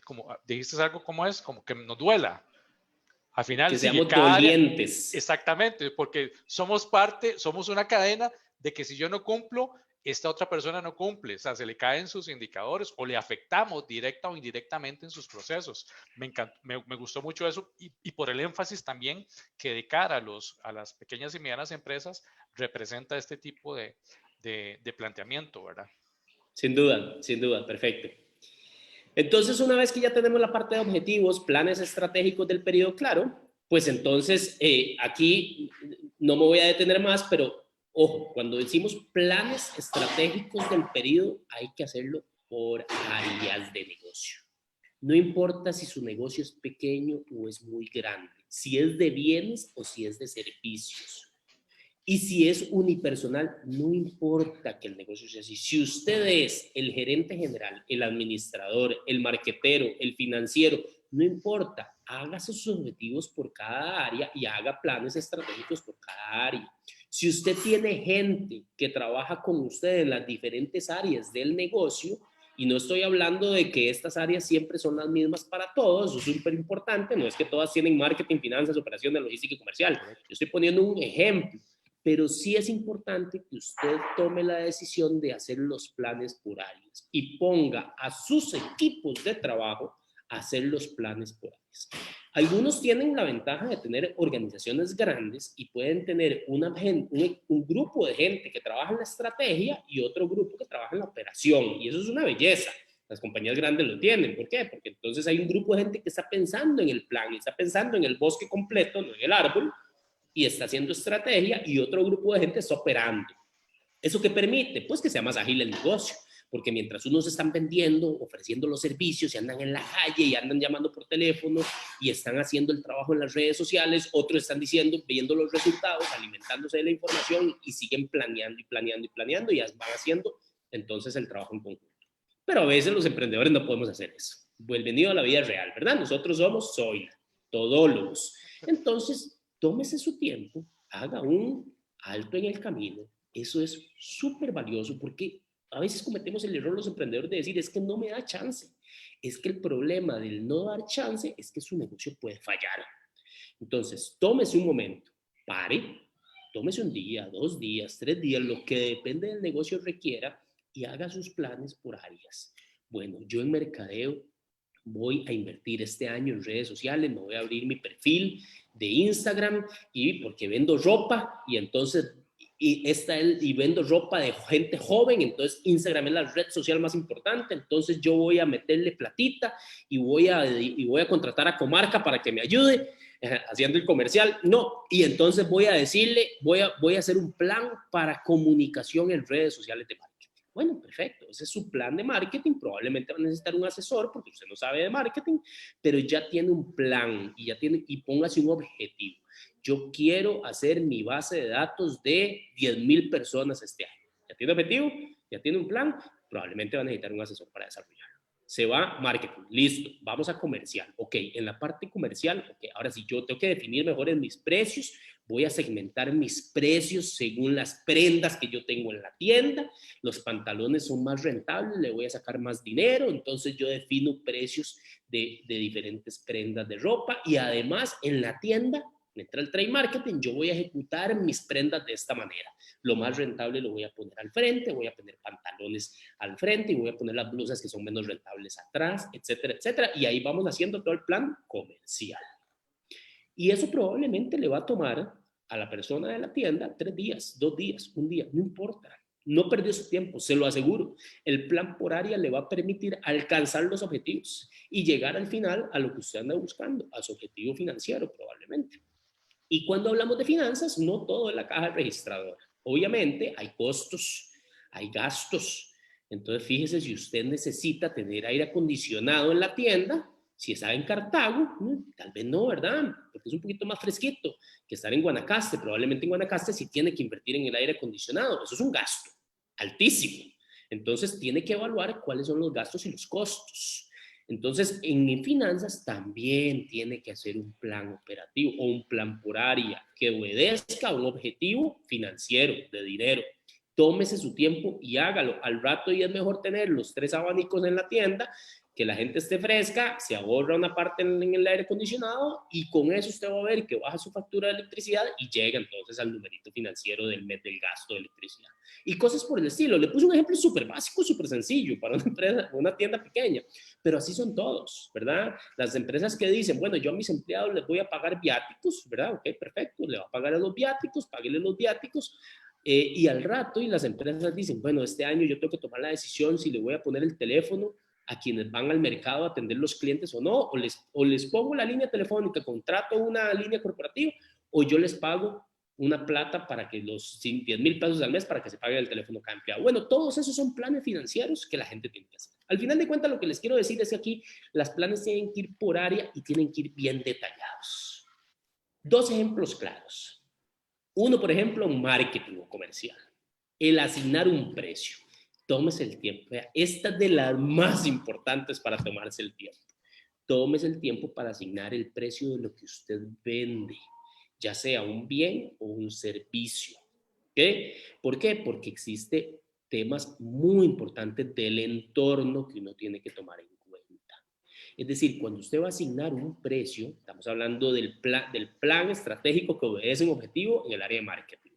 como dijiste algo como es, como que nos duela. Al final, que sí, seamos cada dolientes. Exactamente, porque somos una cadena de que si yo no cumplo, esta otra persona no cumple, o sea, se le caen sus indicadores o le afectamos directa o indirectamente en sus procesos. Me gustó mucho eso y por el énfasis también que de cara a las pequeñas y medianas empresas representa este tipo de de planteamiento, ¿verdad? Sin duda, perfecto. Entonces, una vez que ya tenemos la parte de objetivos, planes estratégicos del periodo claro, pues entonces aquí no me voy a detener más, pero ojo, cuando decimos planes estratégicos del periodo, hay que hacerlo por áreas de negocio. No importa si su negocio es pequeño o es muy grande, si es de bienes o si es de servicios. Y si es unipersonal, no importa que el negocio sea así. Si usted es el gerente general, el administrador, el marquetero, el financiero, no importa, hágase sus objetivos por cada área y haga planes estratégicos por cada área. Si usted tiene gente que trabaja con usted en las diferentes áreas del negocio, y no estoy hablando de que estas áreas siempre son las mismas para todos, eso es súper importante, no es que todas tienen marketing, finanzas, operaciones, logística y comercial. Yo estoy poniendo un ejemplo. Pero sí es importante que usted tome la decisión de hacer los planes por áreas y ponga a sus equipos de trabajo a hacer los planes por áreas. Algunos tienen la ventaja de tener organizaciones grandes y pueden tener un grupo de gente que trabaja en la estrategia y otro grupo que trabaja en la operación. Y eso es una belleza. Las compañías grandes lo tienen. ¿Por qué? Porque entonces hay un grupo de gente que está pensando en el plan, está pensando en el bosque completo, no en el árbol, y está haciendo estrategia, y otro grupo de gente está operando. ¿Eso qué permite? Pues que sea más ágil el negocio, porque mientras unos están vendiendo, ofreciendo los servicios y andan en la calle y andan llamando por teléfono y están haciendo el trabajo en las redes sociales, otros están diciendo, viendo los resultados, alimentándose de la información y siguen planeando y planeando y planeando y van haciendo entonces el trabajo en conjunto. Pero a veces los emprendedores no podemos hacer eso. Bienvenido a la vida real, ¿verdad? Nosotros soy todólogos. Entonces, tómese su tiempo, haga un alto en el camino. Eso es súper valioso porque a veces cometemos el error los emprendedores de decir, es que no me da chance. Es que el problema del no dar chance es que su negocio puede fallar. Entonces, tómese un momento, pare, tómese un día, 2 días, 3 días, lo que depende del negocio requiera y haga sus planes por áreas. Bueno, yo en mercadeo voy a invertir este año en redes sociales, me voy a abrir mi perfil de Instagram y porque vendo ropa y entonces y vendo ropa de gente joven, entonces Instagram es la red social más importante, entonces yo voy a meterle platita y voy a contratar a Comarca para que me ayude haciendo el comercial, no, y entonces voy a decirle, voy a hacer un plan para comunicación en redes sociales de marketing. Bueno, perfecto, ese es su plan de marketing, probablemente va a necesitar un asesor porque usted no sabe de marketing, pero ya tiene un plan y póngase un objetivo. Yo quiero hacer mi base de datos de 10,000 personas este año. ¿Ya tiene objetivo? ¿Ya tiene un plan? Probablemente va a necesitar un asesor para desarrollarlo. Se va marketing, listo, vamos a comercial. Ok, en la parte comercial, okay, ahora sí, yo tengo que definir mejor en mis precios, voy a segmentar mis precios según las prendas que yo tengo en la tienda, los pantalones son más rentables, le voy a sacar más dinero, entonces yo defino precios de diferentes prendas de ropa y además en la tienda, entra el trade marketing, yo voy a ejecutar mis prendas de esta manera. Lo más rentable lo voy a poner al frente, voy a poner pantalones al frente y voy a poner las blusas que son menos rentables atrás, etcétera, etcétera. Y ahí vamos haciendo todo el plan comercial. Y eso probablemente le va a tomar a la persona de la tienda 3 días, 2 días, 1 día, no importa. No perdió su tiempo, se lo aseguro. El plan por área le va a permitir alcanzar los objetivos y llegar al final a lo que usted anda buscando, a su objetivo financiero probablemente. Y cuando hablamos de finanzas, no todo es la caja registradora. Obviamente hay costos, hay gastos. Entonces fíjese si usted necesita tener aire acondicionado en la tienda, si está en Cartago, tal vez no, ¿verdad? Porque es un poquito más fresquito que estar en Guanacaste. Probablemente en Guanacaste sí tiene que invertir en el aire acondicionado. Eso es un gasto altísimo. Entonces tiene que evaluar cuáles son los gastos y los costos. Entonces, en finanzas también tiene que hacer un plan operativo o un plan por área que obedezca a un objetivo financiero de dinero. Tómese su tiempo y hágalo. Al rato y es mejor tener los 3 abanicos en la tienda, que la gente esté fresca, se ahorra una parte en el aire acondicionado y con eso usted va a ver que baja su factura de electricidad y llega entonces al numerito financiero del mes del gasto de electricidad. Y cosas por el estilo. Le puse un ejemplo súper básico, súper sencillo para una empresa, una tienda pequeña, pero así son todos, ¿verdad? Las empresas que dicen, bueno, yo a mis empleados les voy a pagar viáticos, ¿verdad? Ok, perfecto, le va a pagar a los viáticos, páguele los viáticos Y al rato, y las empresas dicen, bueno, este año yo tengo que tomar la decisión si le voy a poner el teléfono a quienes van al mercado a atender los clientes o no, o les pongo la línea telefónica, contrato una línea corporativa, o yo les pago una plata para que los 10,000 pesos al mes para que se pague el teléfono cada empleado. Bueno, todos esos son planes financieros que la gente tiene que hacer. Al final de cuentas, lo que les quiero decir es que aquí las planes tienen que ir por área y tienen que ir bien detallados. Dos ejemplos claros. Uno, por ejemplo, marketing o comercial. El asignar un precio. Tómese el tiempo. Esta es de las más importantes para tomarse el tiempo. Tómese el tiempo para asignar el precio de lo que usted vende, ya sea un bien o un servicio. ¿Okay? ¿Por qué? Porque existe temas muy importantes del entorno que uno tiene que tomar en cuenta. Es decir, cuando usted va a asignar un precio, estamos hablando del plan estratégico que obedece un objetivo en el área de marketing.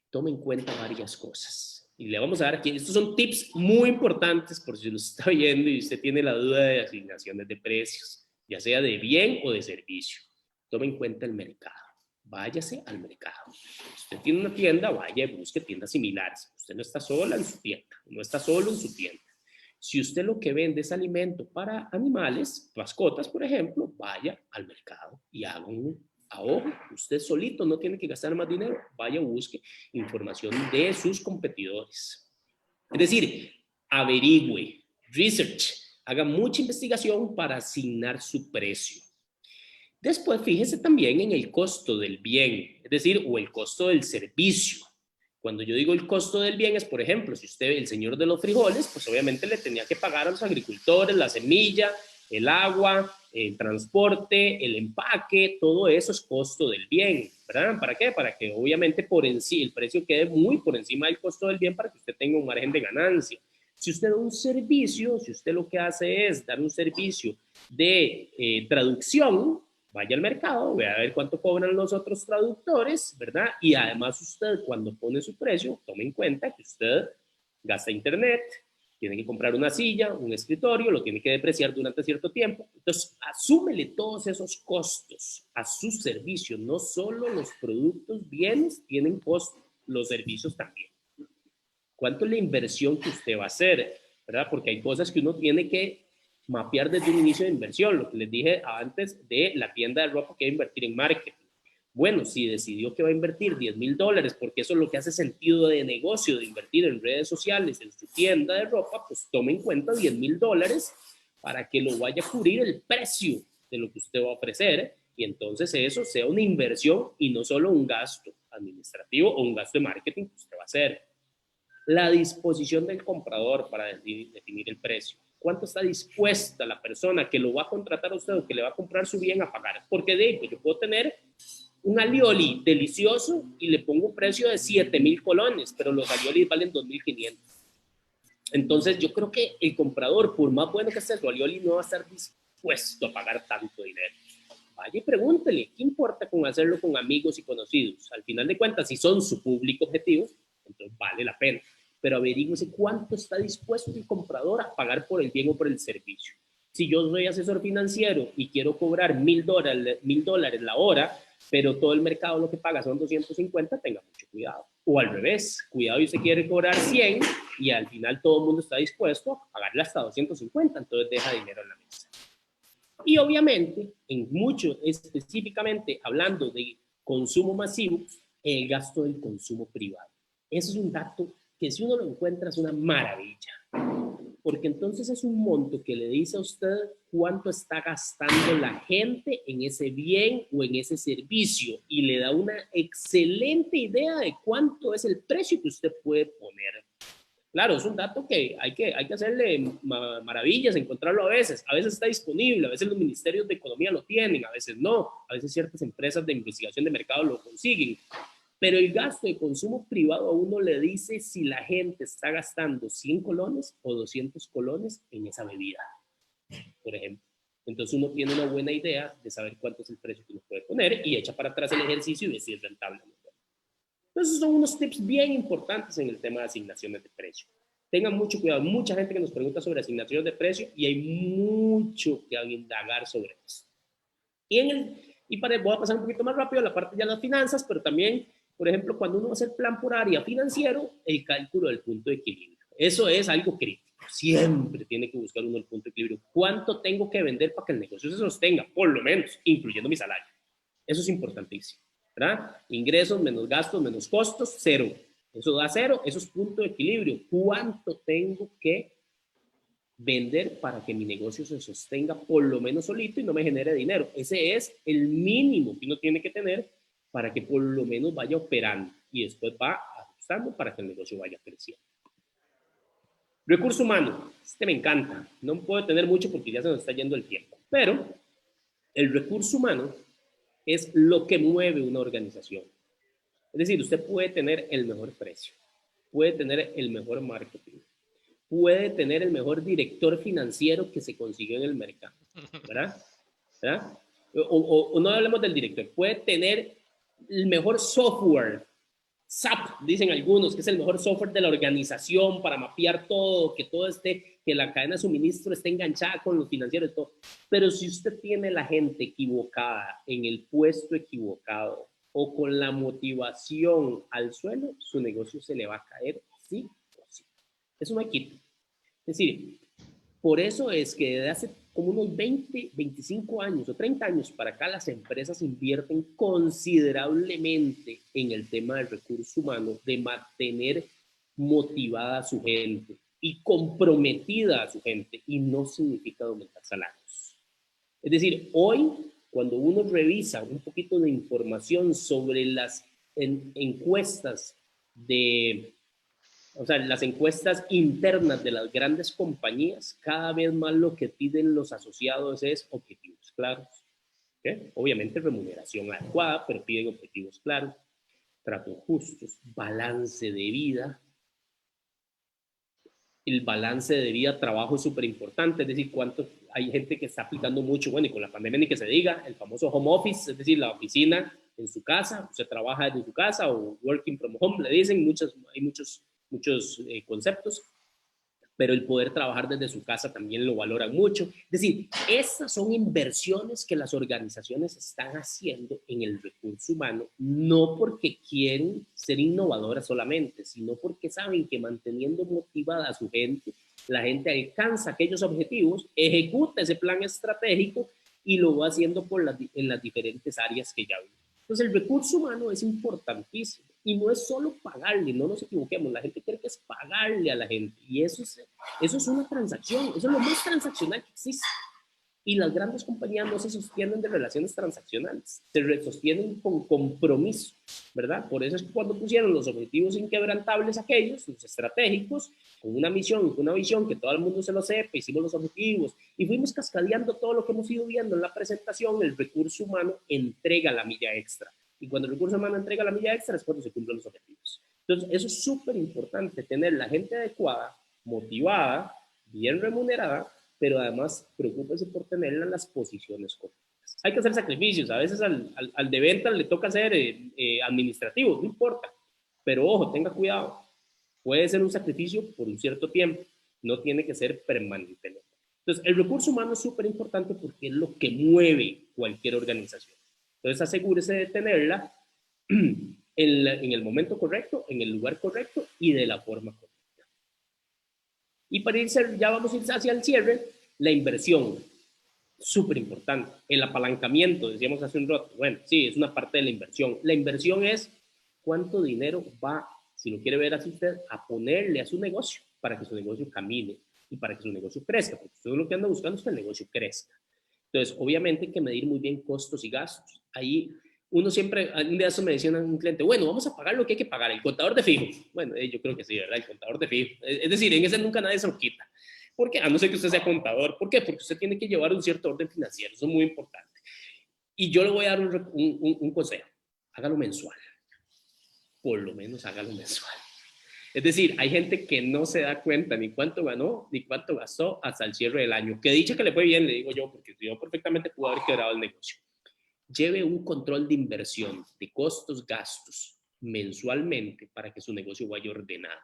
Tome en cuenta varias cosas. Y le vamos a dar aquí, estos son tips muy importantes por si los está viendo y usted tiene la duda de asignaciones de precios, ya sea de bien o de servicio. Tome en cuenta el mercado. Váyase al mercado. Si usted tiene una tienda, vaya y busque tiendas similares. Usted no está sola en su tienda, no está solo en su tienda. Si usted lo que vende es alimento para animales, mascotas, por ejemplo, vaya al mercado y haga un ahorro. Usted solito no tiene que gastar más dinero. Vaya, busque información de sus competidores. Es decir, averigüe, research, haga mucha investigación para asignar su precio. Después, fíjese también en el costo del bien, es decir, o el costo del servicio. Cuando yo digo el costo del bien es, por ejemplo, si usted, el señor de los frijoles, pues obviamente le tenía que pagar a los agricultores la semilla, el agua, el transporte, el empaque, todo eso es costo del bien, ¿verdad? ¿Para qué? Para que obviamente el precio quede muy por encima del costo del bien para que usted tenga un margen de ganancia. Si usted da un servicio, si usted lo que hace es dar un servicio de traducción, vaya al mercado, vea a ver cuánto cobran los otros traductores, ¿verdad? Y además usted cuando pone su precio, tome en cuenta que usted gasta internet, tiene que comprar una silla, un escritorio, lo tiene que depreciar durante cierto tiempo. Entonces, asúmele todos esos costos a su servicio. No solo los productos, bienes tienen costos, los servicios también. ¿Cuánto es la inversión que usted va a hacer? ¿Verdad? Porque hay cosas que uno tiene que mapear desde un inicio de inversión, lo que les dije antes de la tienda de ropa que va a invertir en marketing. Bueno, si decidió que va a invertir $10,000 porque eso es lo que hace sentido de negocio, de invertir en redes sociales, en su tienda de ropa, pues tome en cuenta $10,000 para que lo vaya a cubrir el precio de lo que usted va a ofrecer y entonces eso sea una inversión y no solo un gasto administrativo o un gasto de marketing que usted va a hacer. La disposición del comprador para definir el precio. ¿Cuánto está dispuesta la persona que lo va a contratar a usted o que le va a comprar su bien a pagar? Porque de hecho yo puedo tener un alioli delicioso y le pongo un precio de 7,000 colones, pero los aliolis valen 2,500. Entonces yo creo que el comprador, por más bueno que sea su alioli, no va a estar dispuesto a pagar tanto dinero. Vaya y pregúntele, ¿qué importa con hacerlo con amigos y conocidos? Al final de cuentas, si son su público objetivo, entonces vale la pena. Pero averígüese cuánto está dispuesto el comprador a pagar por el bien o por el servicio. Si yo soy asesor financiero y quiero cobrar $1,000 la hora, pero todo el mercado lo que paga son 250, tenga mucho cuidado. O al revés, cuidado y usted quiere cobrar 100 y al final todo el mundo está dispuesto a pagarle hasta 250, entonces deja dinero en la mesa. Y obviamente, específicamente hablando de consumo masivo, el gasto del consumo privado. Eso es un dato que si uno lo encuentra es una maravilla, porque entonces es un monto que le dice a usted cuánto está gastando la gente en ese bien o en ese servicio y le da una excelente idea de cuánto es el precio que usted puede poner. Claro, es un dato que hay que hacerle maravillas, encontrarlo a veces está disponible, a veces los ministerios de economía lo tienen, a veces no, a veces ciertas empresas de investigación de mercado lo consiguen. Pero el gasto de consumo privado a uno le dice si la gente está gastando 100 colones o 200 colones en esa bebida, por ejemplo. Entonces uno tiene una buena idea de saber cuánto es el precio que uno puede poner y echa para atrás el ejercicio y ve si es rentable. Entonces son unos tips bien importantes en el tema de asignaciones de precio. Tengan mucho cuidado, mucha gente que nos pregunta sobre asignaciones de precio y hay mucho que indagar sobre eso. Voy a pasar un poquito más rápido a la parte ya de las finanzas, pero también Por ejemplo, cuando uno va a hacer plan por área financiero, el cálculo del punto de equilibrio. Eso es algo crítico. Siempre tiene que buscar uno el punto de equilibrio. ¿Cuánto tengo que vender para que el negocio se sostenga? Por lo menos, incluyendo mi salario. Eso es importantísimo, ¿verdad? Ingresos menos gastos menos costos, cero. Eso da cero, eso es punto de equilibrio. ¿Cuánto tengo que vender para que mi negocio se sostenga por lo menos solito y no me genere dinero? Ese es el mínimo que uno tiene que tener para que por lo menos vaya operando y después va ajustando para que el negocio vaya creciendo. Recurso humano, este me encanta, no puedo tener mucho porque ya se nos está yendo el tiempo, pero el recurso humano es lo que mueve una organización. Es decir, usted puede tener el mejor precio, puede tener el mejor marketing, puede tener el mejor director financiero que se consigue en el mercado, ¿verdad? ¿Verdad? O no hablemos del director, puede tener el mejor software, SAP, dicen algunos, que es el mejor software de la organización para mapear todo, que todo esté, que la cadena de suministro esté enganchada con los financieros y todo. Pero si usted tiene la gente equivocada en el puesto equivocado o con la motivación al suelo, su negocio se le va a caer sí o sí. Eso no hay quito. Es decir, por eso es que desde hace como unos 20, 25 años o 30 años para acá las empresas invierten considerablemente en el tema del recurso humano, de mantener motivada a su gente y comprometida a su gente, y no significa aumentar salarios. Es decir, hoy cuando uno revisa un poquito de información sobre las encuestas de... O sea, las encuestas internas de las grandes compañías, cada vez más lo que piden los asociados es objetivos claros. ¿Okay? Obviamente remuneración adecuada, pero piden objetivos claros, tratos justos, balance de vida. El balance de vida, trabajo es súper importante, es decir, hay gente que está aplicando mucho, bueno, y con la pandemia ni que se diga, el famoso home office, es decir, la oficina en su casa, usted trabaja desde su casa o working from home, le dicen, hay muchos conceptos, pero el poder trabajar desde su casa también lo valoran mucho. Es decir, estas son inversiones que las organizaciones están haciendo en el recurso humano, no porque quieren ser innovadoras solamente, sino porque saben que manteniendo motivada a su gente, la gente alcanza aquellos objetivos, ejecuta ese plan estratégico y lo va haciendo en las diferentes áreas que ya vimos. Entonces, el recurso humano es importantísimo y no es solo pagarle, no nos equivoquemos, la gente cree que es pagarle a la gente y eso es una transacción, eso es lo más transaccional que existe. Y las grandes compañías no se sostienen de relaciones transaccionales, se sostienen con compromiso, ¿verdad? Por eso es que cuando pusieron los objetivos inquebrantables aquellos, los estratégicos, con una misión, con una visión, que todo el mundo se lo sepa, hicimos los objetivos y fuimos cascadeando todo lo que hemos ido viendo en la presentación, el recurso humano entrega la milla extra. Y cuando el recurso humano entrega la milla extra es cuando se cumplen los objetivos. Entonces, eso es súper importante, tener la gente adecuada, motivada, bien remunerada, pero además preocúpese por tenerla en las posiciones correctas. Hay que hacer sacrificios, a veces al de venta le toca hacer administrativo, no importa, pero ojo, tenga cuidado, puede ser un sacrificio por un cierto tiempo, no tiene que ser permanente. Entonces, el recurso humano es súper importante porque es lo que mueve cualquier organización. Entonces, asegúrese de tenerla en el momento correcto, en el lugar correcto y de la forma correcta. Y para irse, ya vamos a ir hacia el cierre, la inversión, súper importante. El apalancamiento, decíamos hace un rato, bueno, sí, es una parte de la inversión. La inversión es cuánto dinero va, si lo quiere ver así usted, a ponerle a su negocio para que su negocio camine y para que su negocio crezca, porque usted lo que anda buscando es que el negocio crezca. Entonces, obviamente hay que medir muy bien costos y gastos. Ahí uno siempre, un día eso me decía un cliente, bueno, vamos a pagar lo que hay que pagar, el contador de fijo. Bueno, yo creo que sí, ¿verdad? El contador de fijo. Es decir, en ese nunca nadie se lo quita. ¿Por qué? A no ser que usted sea contador. ¿Por qué? Porque usted tiene que llevar un cierto orden financiero. Eso es muy importante. Y yo le voy a dar un consejo. Hágalo mensual. Por lo menos hágalo mensual. Es decir, hay gente que no se da cuenta ni cuánto ganó ni cuánto gastó hasta el cierre del año. Que dicho que le fue bien, le digo yo, porque yo perfectamente pude haber quebrado el negocio. Lleve un control de inversión, de costos, gastos, mensualmente para que su negocio vaya ordenado.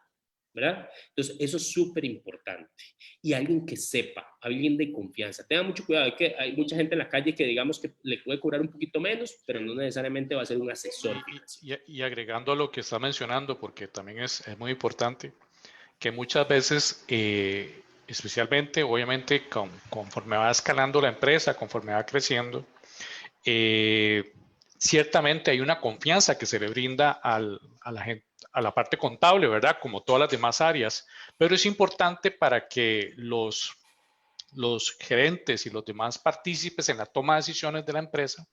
¿verdad? Entonces, eso es súper importante. Y alguien que sepa, alguien de confianza. Tenga mucho cuidado, que hay mucha gente en la calle que digamos que le puede cobrar un poquito menos, pero no necesariamente va a ser un asesor financiero. Y agregando a lo que está mencionando, porque también es muy importante, que muchas veces, especialmente, obviamente, conforme va escalando la empresa, conforme va creciendo, eh, ciertamente hay una confianza que se le brinda a la gente, a la parte contable, ¿verdad? Como todas las demás áreas, pero es importante para que los gerentes y los demás partícipes en la toma de decisiones de la empresa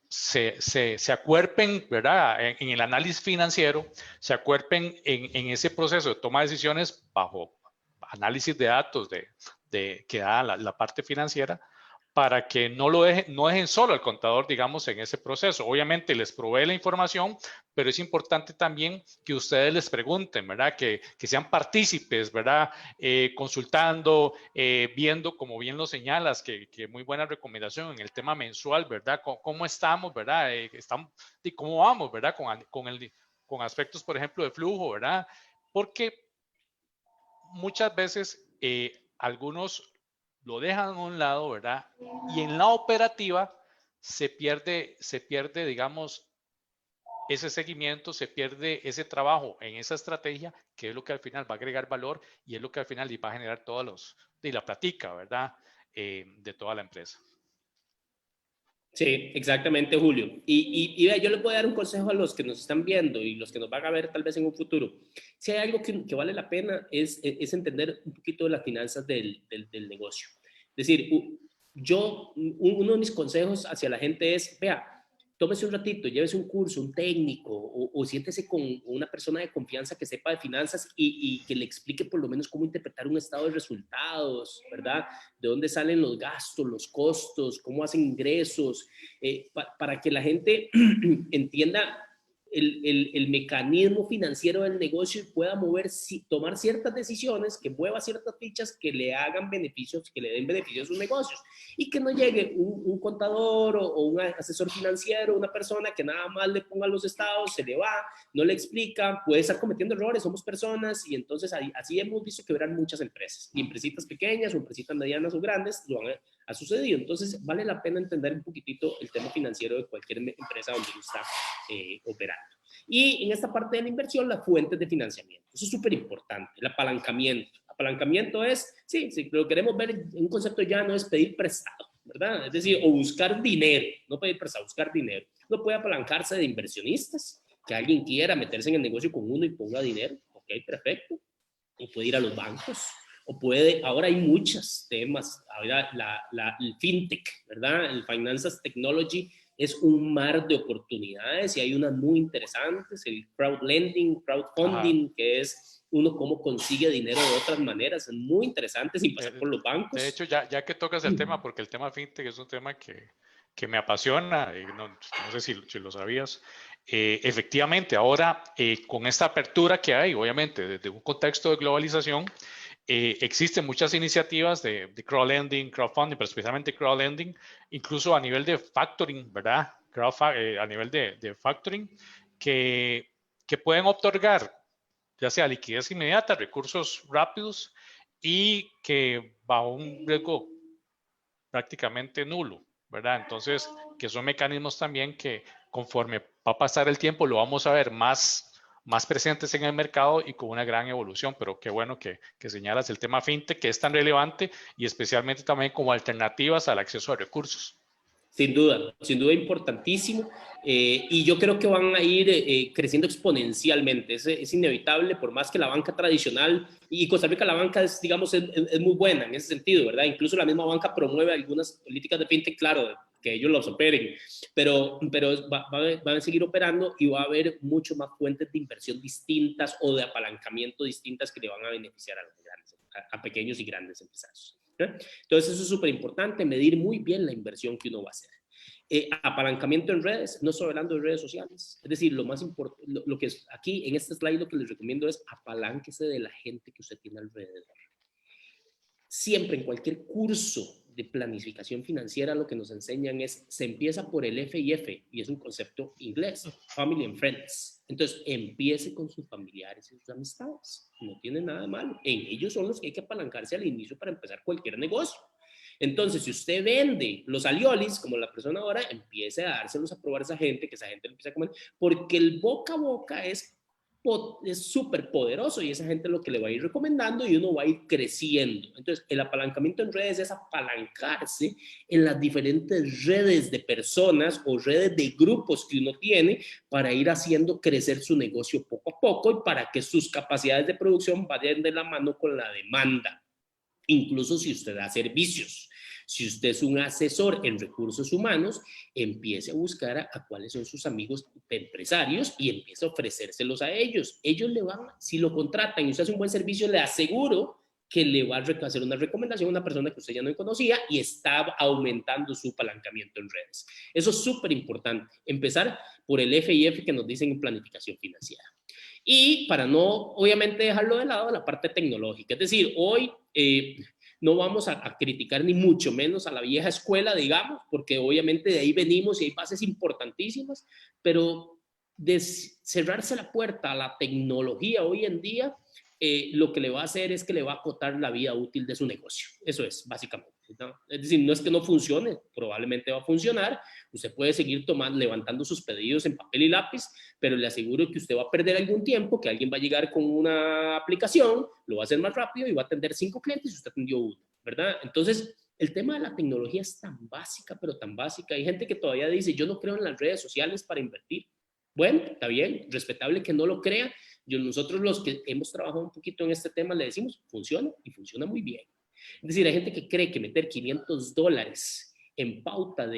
se acuerpen, ¿verdad? En el análisis financiero, se acuerpen en ese proceso de toma de decisiones bajo análisis de datos que da la parte financiera, para que no dejen solo al contador, digamos, en ese proceso. Obviamente les provee la información, pero es importante también que ustedes les pregunten, ¿verdad? Que sean partícipes, ¿verdad? Consultando, viendo, como bien lo señalas, que muy buena recomendación en el tema mensual, ¿verdad? ¿Cómo estamos, ¿verdad? Y cómo vamos, ¿verdad? Con aspectos, por ejemplo, de flujo, ¿verdad? Porque muchas veces algunos lo dejan a un lado, ¿verdad? Y en la operativa se pierde, digamos, ese seguimiento, se pierde ese trabajo en esa estrategia, que es lo que al final va a agregar valor y es lo que al final va a generar de la platica, ¿verdad? De toda la empresa. Sí, exactamente, Julio. Y vea, yo les voy a dar un consejo a los que nos están viendo y los que nos van a ver tal vez en un futuro. Si hay algo que vale la pena es entender un poquito de las finanzas del negocio. Es decir, uno de mis consejos hacia la gente es, vea, tómese un ratito, llévese un curso, un técnico o siéntese con una persona de confianza que sepa de finanzas y que le explique por lo menos cómo interpretar un estado de resultados, ¿verdad? De dónde salen los gastos, los costos, cómo hacen ingresos, para que la gente entienda el mecanismo financiero del negocio y pueda tomar ciertas decisiones, que mueva ciertas fichas que le hagan beneficios, que le den beneficios a sus negocios. Y que no llegue un contador o un asesor financiero, una persona que nada más le ponga los estados, se le va, no le explica, puede estar cometiendo errores, somos personas y entonces así hemos visto quebrar muchas empresas, y empresitas pequeñas o empresitas medianas o grandes ha sucedido. Entonces vale la pena entender un poquitito el tema financiero de cualquier empresa donde uno está operando. Y en esta parte de la inversión, las fuentes de financiamiento. Eso es súper importante, el apalancamiento. Apalancamiento es, sí, si lo queremos ver en un concepto ya, no es pedir prestado, ¿verdad? Es decir, o buscar dinero, no pedir prestado, buscar dinero. Uno puede apalancarse de inversionistas, que alguien quiera meterse en el negocio con uno y ponga dinero, ok, perfecto. O puede ir a los bancos, o puede, ahora hay muchos temas, ahora el fintech, ¿verdad? El Finances Technology es un mar de oportunidades y hay unas muy interesantes, el crowdlending, crowdfunding, ajá, que es uno cómo consigue dinero de otras maneras, es muy interesante sin pasar por los bancos. De hecho, ya que tocas el tema, porque el tema fintech es un tema que me apasiona, no sé si lo sabías, efectivamente, ahora con esta apertura que hay, obviamente, desde un contexto de globalización, existen muchas iniciativas de crowdlending, crowdfunding, pero especialmente crowdlending, incluso a nivel de factoring, ¿verdad? A nivel de factoring, que pueden otorgar ya sea liquidez inmediata, recursos rápidos y que bajo un riesgo prácticamente nulo, ¿verdad? Entonces, que son mecanismos también que conforme va a pasar el tiempo lo vamos a ver más presentes en el mercado y con una gran evolución, pero qué bueno que señalas el tema fintech, que es tan relevante y especialmente también como alternativas al acceso a recursos. Sin duda importantísimo, y yo creo que van a ir creciendo exponencialmente, es inevitable, por más que la banca tradicional, y Costa Rica la banca es, digamos, es muy buena en ese sentido, ¿verdad? Incluso la misma banca promueve algunas políticas de fintech, claro, que ellos los operen, pero van a seguir operando y va a haber mucho más fuentes de inversión distintas o de apalancamiento distintas que le van a beneficiar a los grandes, a pequeños y grandes empresarios. Entonces eso es súper importante, medir muy bien la inversión que uno va a hacer. Apalancamiento en redes, no estoy hablando de redes sociales, es decir, lo más importante, lo que es aquí en este slide lo que les recomiendo es apalánquese de la gente que usted tiene alrededor. Siempre en cualquier curso de planificación financiera lo que nos enseñan es, se empieza por el FIF, y es un concepto inglés, Family and Friends. Entonces, empiece con sus familiares y sus amistades. No tiene nada de malo. En ellos son los que hay que apalancarse al inicio para empezar cualquier negocio. Entonces, si usted vende los aliolis, como la persona ahora, empiece a dárselos a probar a esa gente, que esa gente lo empiece a comer, porque el boca a boca es súper poderoso y esa gente es lo que le va a ir recomendando y uno va a ir creciendo. Entonces, el apalancamiento en redes es apalancarse en las diferentes redes de personas o redes de grupos que uno tiene para ir haciendo crecer su negocio poco a poco y para que sus capacidades de producción vayan de la mano con la demanda. Incluso si usted da servicios. Si usted es un asesor en recursos humanos, empiece a buscar a cuáles son sus amigos empresarios y empiece a ofrecérselos a ellos. Ellos le van, si lo contratan y usted hace un buen servicio, le aseguro que le va a hacer una recomendación a una persona que usted ya no conocía y está aumentando su apalancamiento en redes. Eso es súper importante. Empezar por el FIF que nos dicen en planificación financiera. Y para no, obviamente, dejarlo de lado, la parte tecnológica. Es decir, hoy no vamos a criticar ni mucho menos a la vieja escuela, digamos, porque obviamente de ahí venimos y hay bases importantísimas, pero de cerrarse la puerta a la tecnología hoy en día, lo que le va a hacer es que le va a acotar la vida útil de su negocio. Eso es, básicamente, ¿no? Es decir, no es que no funcione, probablemente va a funcionar. Usted puede seguir levantando sus pedidos en papel y lápiz, pero le aseguro que usted va a perder algún tiempo, que alguien va a llegar con una aplicación, lo va a hacer más rápido y va a atender 5 clientes y usted atendió 1, ¿verdad? Entonces, el tema de la tecnología es tan básica, pero tan básica. Hay gente que todavía dice, yo no creo en las redes sociales para invertir. Bueno, está bien, respetable que no lo crea. Nosotros los que hemos trabajado un poquito en este tema le decimos, funciona y funciona muy bien. Es decir, hay gente que cree que meter $500 en pauta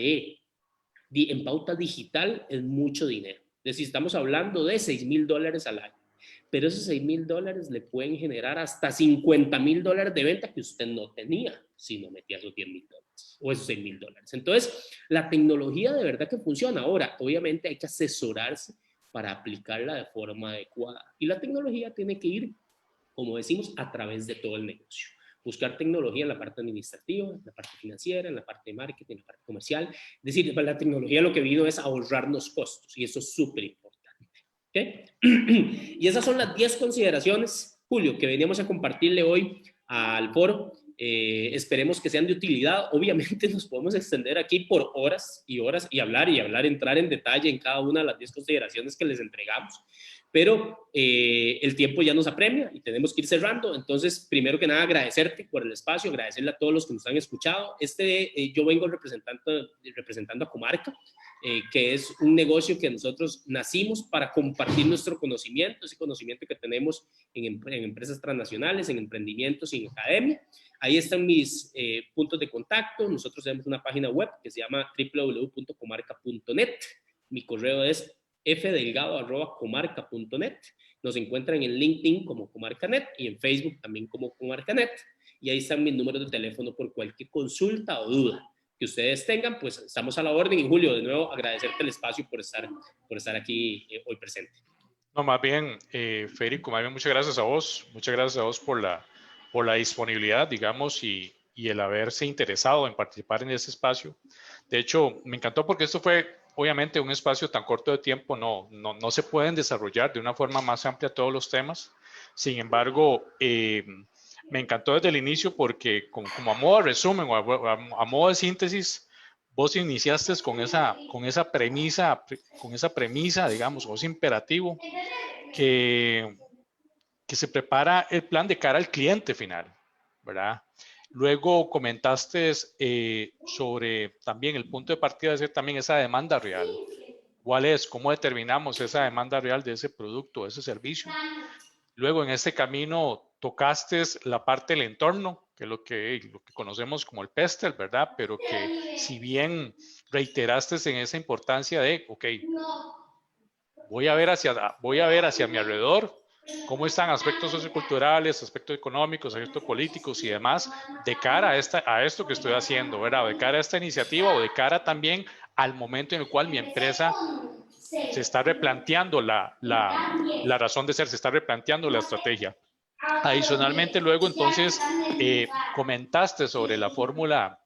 digital es mucho dinero. Es decir, estamos hablando de $6,000 al año, pero esos $6,000 le pueden generar hasta $50,000 de venta que usted no tenía si no metía esos $10,000 o esos $6,000. Entonces, la tecnología de verdad que funciona. Ahora, obviamente hay que asesorarse para aplicarla de forma adecuada. Y la tecnología tiene que ir, como decimos, a través de todo el negocio. Buscar tecnología en la parte administrativa, en la parte financiera, en la parte de marketing, en la parte comercial. Es decir, la tecnología lo que vino es ahorrarnos costos y eso es súper importante. ¿Okay? Y esas son las 10 consideraciones, Julio, que veníamos a compartirle hoy al foro. Esperemos que sean de utilidad. Obviamente nos podemos extender aquí por horas y horas y hablar, entrar en detalle en cada una de las 10 consideraciones que les entregamos, pero el tiempo ya nos apremia y tenemos que ir cerrando. Entonces, primero que nada, agradecerte por el espacio, agradecerle a todos los que nos han escuchado. Yo vengo representando a Comarca, que es un negocio que nosotros nacimos para compartir nuestro conocimiento, ese conocimiento que tenemos en empresas transnacionales, en emprendimientos y en academia. Ahí están mis puntos de contacto. Nosotros tenemos una página web que se llama www.comarca.net. Mi correo es fdelgado@comarca.net. Nos encuentran en LinkedIn como ComarcaNet y en Facebook también como ComarcaNet. Y ahí están mis números de teléfono por cualquier consulta o duda que ustedes tengan, pues estamos a la orden. Y Julio, de nuevo, agradecerte el espacio por estar aquí hoy presente. No, más bien, Federico, más bien muchas gracias a vos por la disponibilidad, digamos, y el haberse interesado en participar en este espacio. De hecho, me encantó porque esto fue, obviamente, un espacio tan corto de tiempo, no se pueden desarrollar de una forma más amplia todos los temas. Sin embargo, me encantó desde el inicio porque como a modo de resumen o a modo de síntesis, vos iniciaste con esa premisa, digamos, o ese imperativo que se prepara el plan de cara al cliente final, ¿verdad? Luego comentaste sobre también el punto de partida de ser también esa demanda real. ¿Cuál es? ¿Cómo determinamos esa demanda real de ese producto, de ese servicio? Luego en este camino tocaste la parte del entorno, que es lo que conocemos como el PESTEL, ¿verdad? Pero que si bien reiteraste en esa importancia de, ok, voy a ver hacia mi alrededor cómo están aspectos socioculturales, aspectos económicos, aspectos políticos y demás de cara a esto que estoy haciendo, ¿verdad? De cara a esta iniciativa o de cara también al momento en el cual mi empresa se está replanteando la razón de ser, se está replanteando la estrategia. Adicionalmente, luego entonces comentaste sobre la fórmula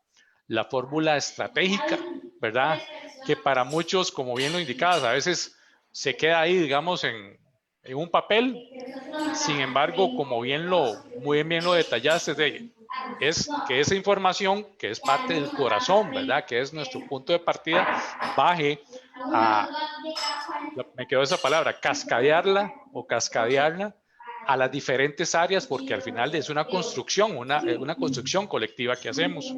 la fórmula estratégica, ¿verdad? Que para muchos, como bien lo indicabas, a veces se queda ahí, digamos, en un papel. Sin embargo, como muy bien lo detallaste, es que esa información, que es parte del corazón, ¿verdad? Que es nuestro punto de partida, baje a, me quedó esa palabra, cascadearla a las diferentes áreas, porque al final es una construcción, una construcción colectiva que hacemos.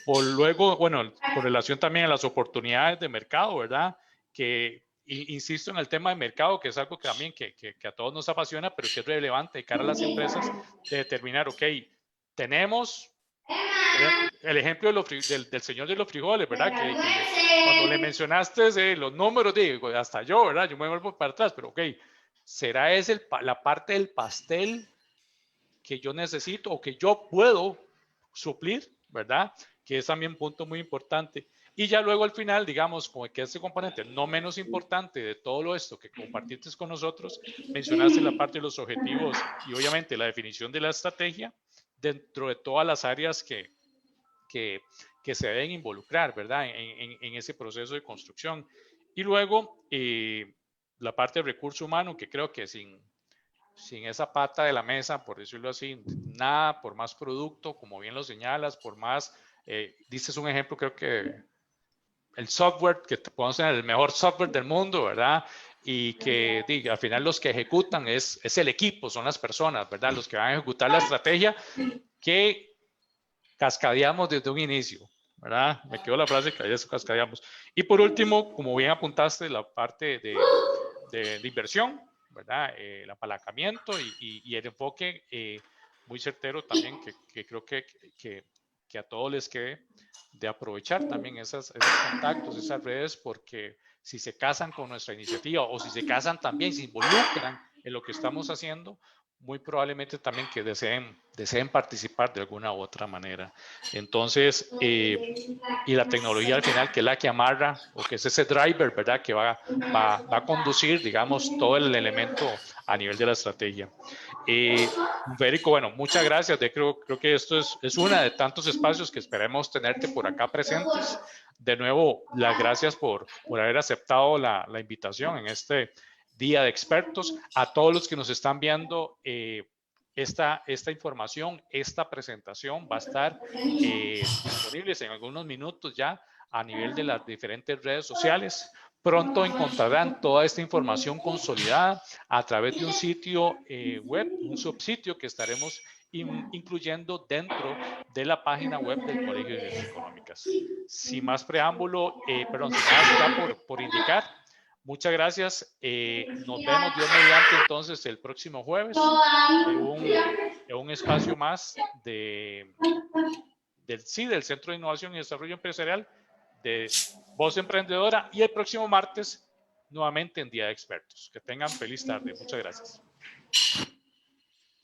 Por luego, bueno, con relación también a las oportunidades de mercado, ¿verdad? Que insisto en el tema de mercado, que es algo que también que a todos nos apasiona, pero que es relevante de cara a las empresas, de determinar, ok, tenemos el ejemplo del señor de los frijoles, ¿verdad? Cuando le mencionaste los números, digo, hasta yo, ¿verdad? Yo me vuelvo para atrás, pero ok, ¿será esa la parte del pastel que yo necesito o que yo puedo suplir, ¿verdad? Que es también un punto muy importante. Y ya luego al final, digamos, como que este componente no menos importante de todo esto que compartiste con nosotros, mencionaste la parte de los objetivos y obviamente la definición de la estrategia dentro de todas las áreas que se deben involucrar, ¿verdad? En ese proceso de construcción. Y luego la parte de recurso humano, que creo que sin esa pata de la mesa, por decirlo así, nada, por más producto, como bien lo señalas, por más, dices un ejemplo, creo que el software, que podemos tener el mejor software del mundo, ¿verdad? Y que al final los que ejecutan es el equipo, son las personas, ¿verdad? Los que van a ejecutar la estrategia que cascadeamos desde un inicio, ¿verdad? Me quedó la frase que eso cascadeamos. Y por último, como bien apuntaste, la parte de inversión, ¿verdad? El apalancamiento y el enfoque muy certero también que creo que a todos les quede de aprovechar también esos contactos, esas redes, porque si se casan con nuestra iniciativa o si se casan también, se involucran en lo que estamos haciendo, muy probablemente también que deseen participar de alguna u otra manera. Entonces, y la tecnología al final, que es la que amarra, o que es ese driver, ¿verdad? Que va a conducir, digamos, todo el elemento a nivel de la estrategia. Federico, bueno, muchas gracias. Creo que esto es una de tantos espacios que esperemos tenerte por acá presentes. De nuevo, las gracias por haber aceptado la invitación en este Día de Expertos. A todos los que nos están viendo, esta información, esta presentación va a estar disponibles en algunos minutos ya a nivel de las diferentes redes sociales. Pronto encontrarán toda esta información consolidada a través de un sitio web, un subsitio que estaremos incluyendo dentro de la página web del Colegio de Ciencias Económicas. Sin más preámbulo, sin más ya por indicar, muchas gracias. Nos vemos Dios mediante entonces el próximo jueves en un espacio más del Centro de Innovación y Desarrollo Empresarial de Voz Emprendedora, y el próximo martes nuevamente en Día de Expertos. Que tengan feliz tarde. Muchas gracias.